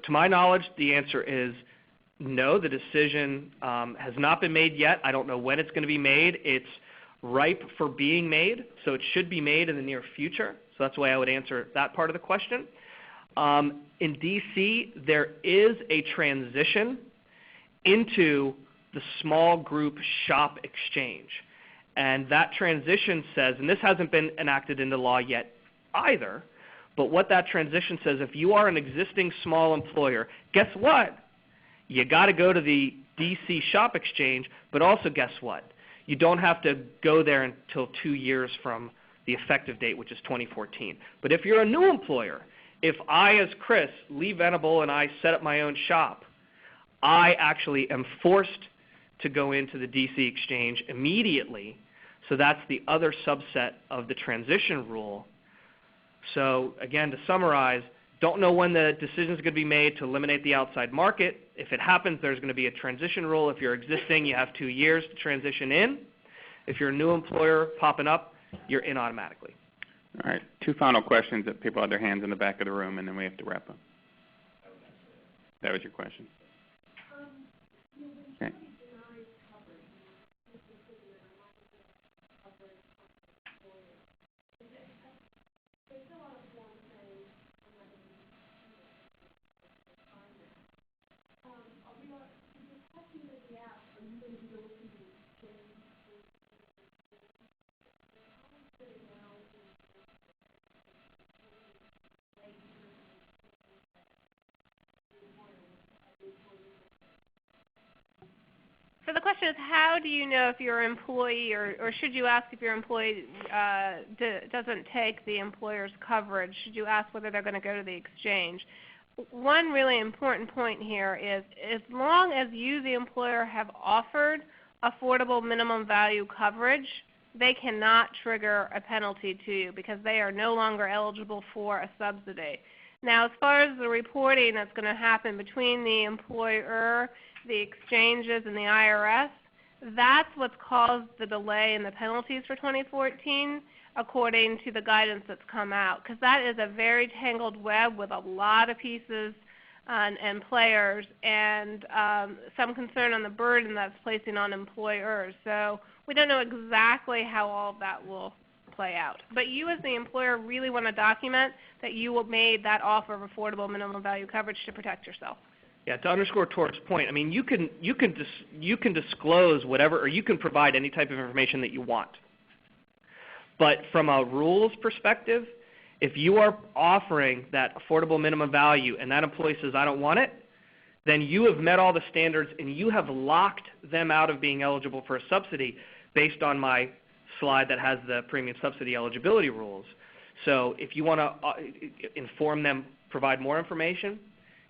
my knowledge, the answer is no. The decision has not been made yet. I don't know when it's going to be made. It's ripe for being made, so it should be made in the near future. So that's the way I would answer that part of the question. In D.C., there is a transition into the small group shop exchange. And that transition says, and this hasn't been enacted into law yet either, but what that transition says, if you are an existing small employer, guess what? You got to go to the D.C. shop exchange, but also guess what? You don't have to go there until 2 years from the effective date, which is 2014. But if you're a new employer, if I, as Chris, Lee Venable, and I set up my own shop, I actually am forced to go into the DC exchange immediately. So that's the other subset of the transition rule. So again, to summarize, don't know when the decision is going to be made to eliminate the outside market. If it happens, there's going to be a transition rule. If you're existing, you have 2 years to transition in. If you're a new employer popping up, you're in automatically. All right, 2 final questions that people have their hands in the back of the room, and then we have to wrap up. That was your question. Okay. So the question is, how do you know if your employee, or should you ask if your employee doesn't take the employer's coverage? Should you ask whether they're going to go to the exchange? One really important point here is, as long as you, the employer, have offered affordable minimum value coverage, they cannot trigger a penalty to you because they are no longer eligible for a subsidy. Now, as far as the reporting that's going to happen between the employer, the exchanges, and the IRS, that's what's caused the delay in the penalties for 2014, according to the guidance that's come out, because that is a very tangled web with a lot of pieces and players, and some concern on the burden that's placing on employers. So we don't know exactly how all of that will play out. But you as the employer really want to document that you made that offer of affordable minimum value coverage to protect yourself. Yeah, to underscore Tora's point, I mean, you can disclose whatever, or you can provide any type of information that you want. But from a rules perspective, if you are offering that affordable minimum value and that employee says, I don't want it, then you have met all the standards and you have locked them out of being eligible for a subsidy based on my slide that has the premium subsidy eligibility rules. So if you want to inform them, provide more information,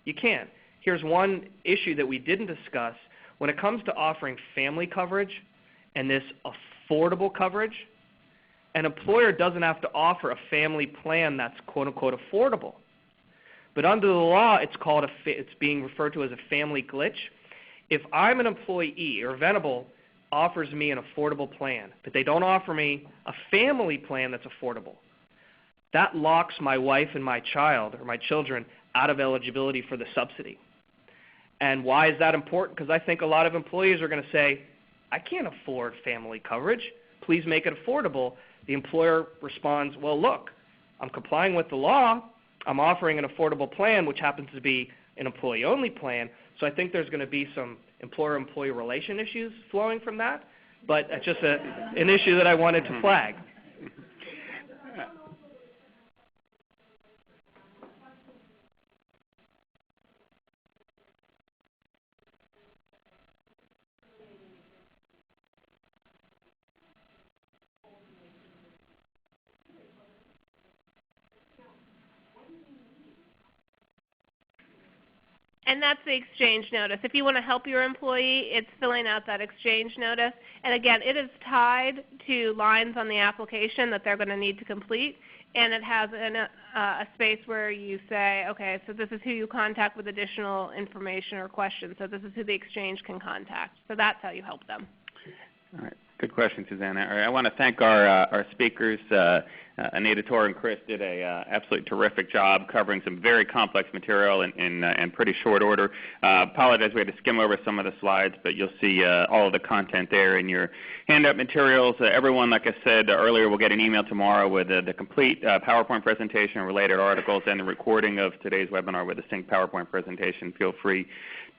you can. Here's one issue that we didn't discuss. When it comes to offering family coverage and this affordable coverage, an employer doesn't have to offer a family plan that's quote-unquote affordable. But under the law, it's being referred to as a family glitch. If I'm an employee or Venable offers me an affordable plan, but they don't offer me a family plan that's affordable, that locks my wife and my child or my children out of eligibility for the subsidy. And why is that important? Because I think a lot of employees are going to say, I can't afford family coverage. Please make it affordable. The employer responds, well, look, I'm complying with the law. I'm offering an affordable plan, which happens to be an employee-only plan. So I think there's going to be some employer-employee relation issues flowing from that. But that's just an issue that I wanted to flag. And that's the exchange notice. If you want to help your employee, it's filling out that exchange notice. And again, it is tied to lines on the application that they're going to need to complete. And it has a space where you say, okay, so this is who you contact with additional information or questions. So this is who the exchange can contact. So that's how you help them. All right. Good question, Susanna. I want to thank our speakers. Anita, Tora, and Chris did a absolutely terrific job covering some very complex material in pretty short order. Apologize, we had to skim over some of the slides, but you'll see all of the content there in your handout materials. Everyone, like I said earlier, will get an email tomorrow with the complete PowerPoint presentation, related articles, and the recording of today's webinar with a synced PowerPoint presentation. Feel free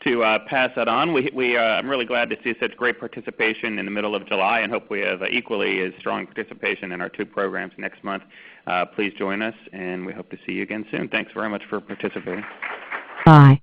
to pass that on. I'm really glad to see such great participation in the middle of July, and hope we have equally as strong participation in our 2 programs next month. Please join us, and we hope to see you again soon. Thanks very much for participating. Bye.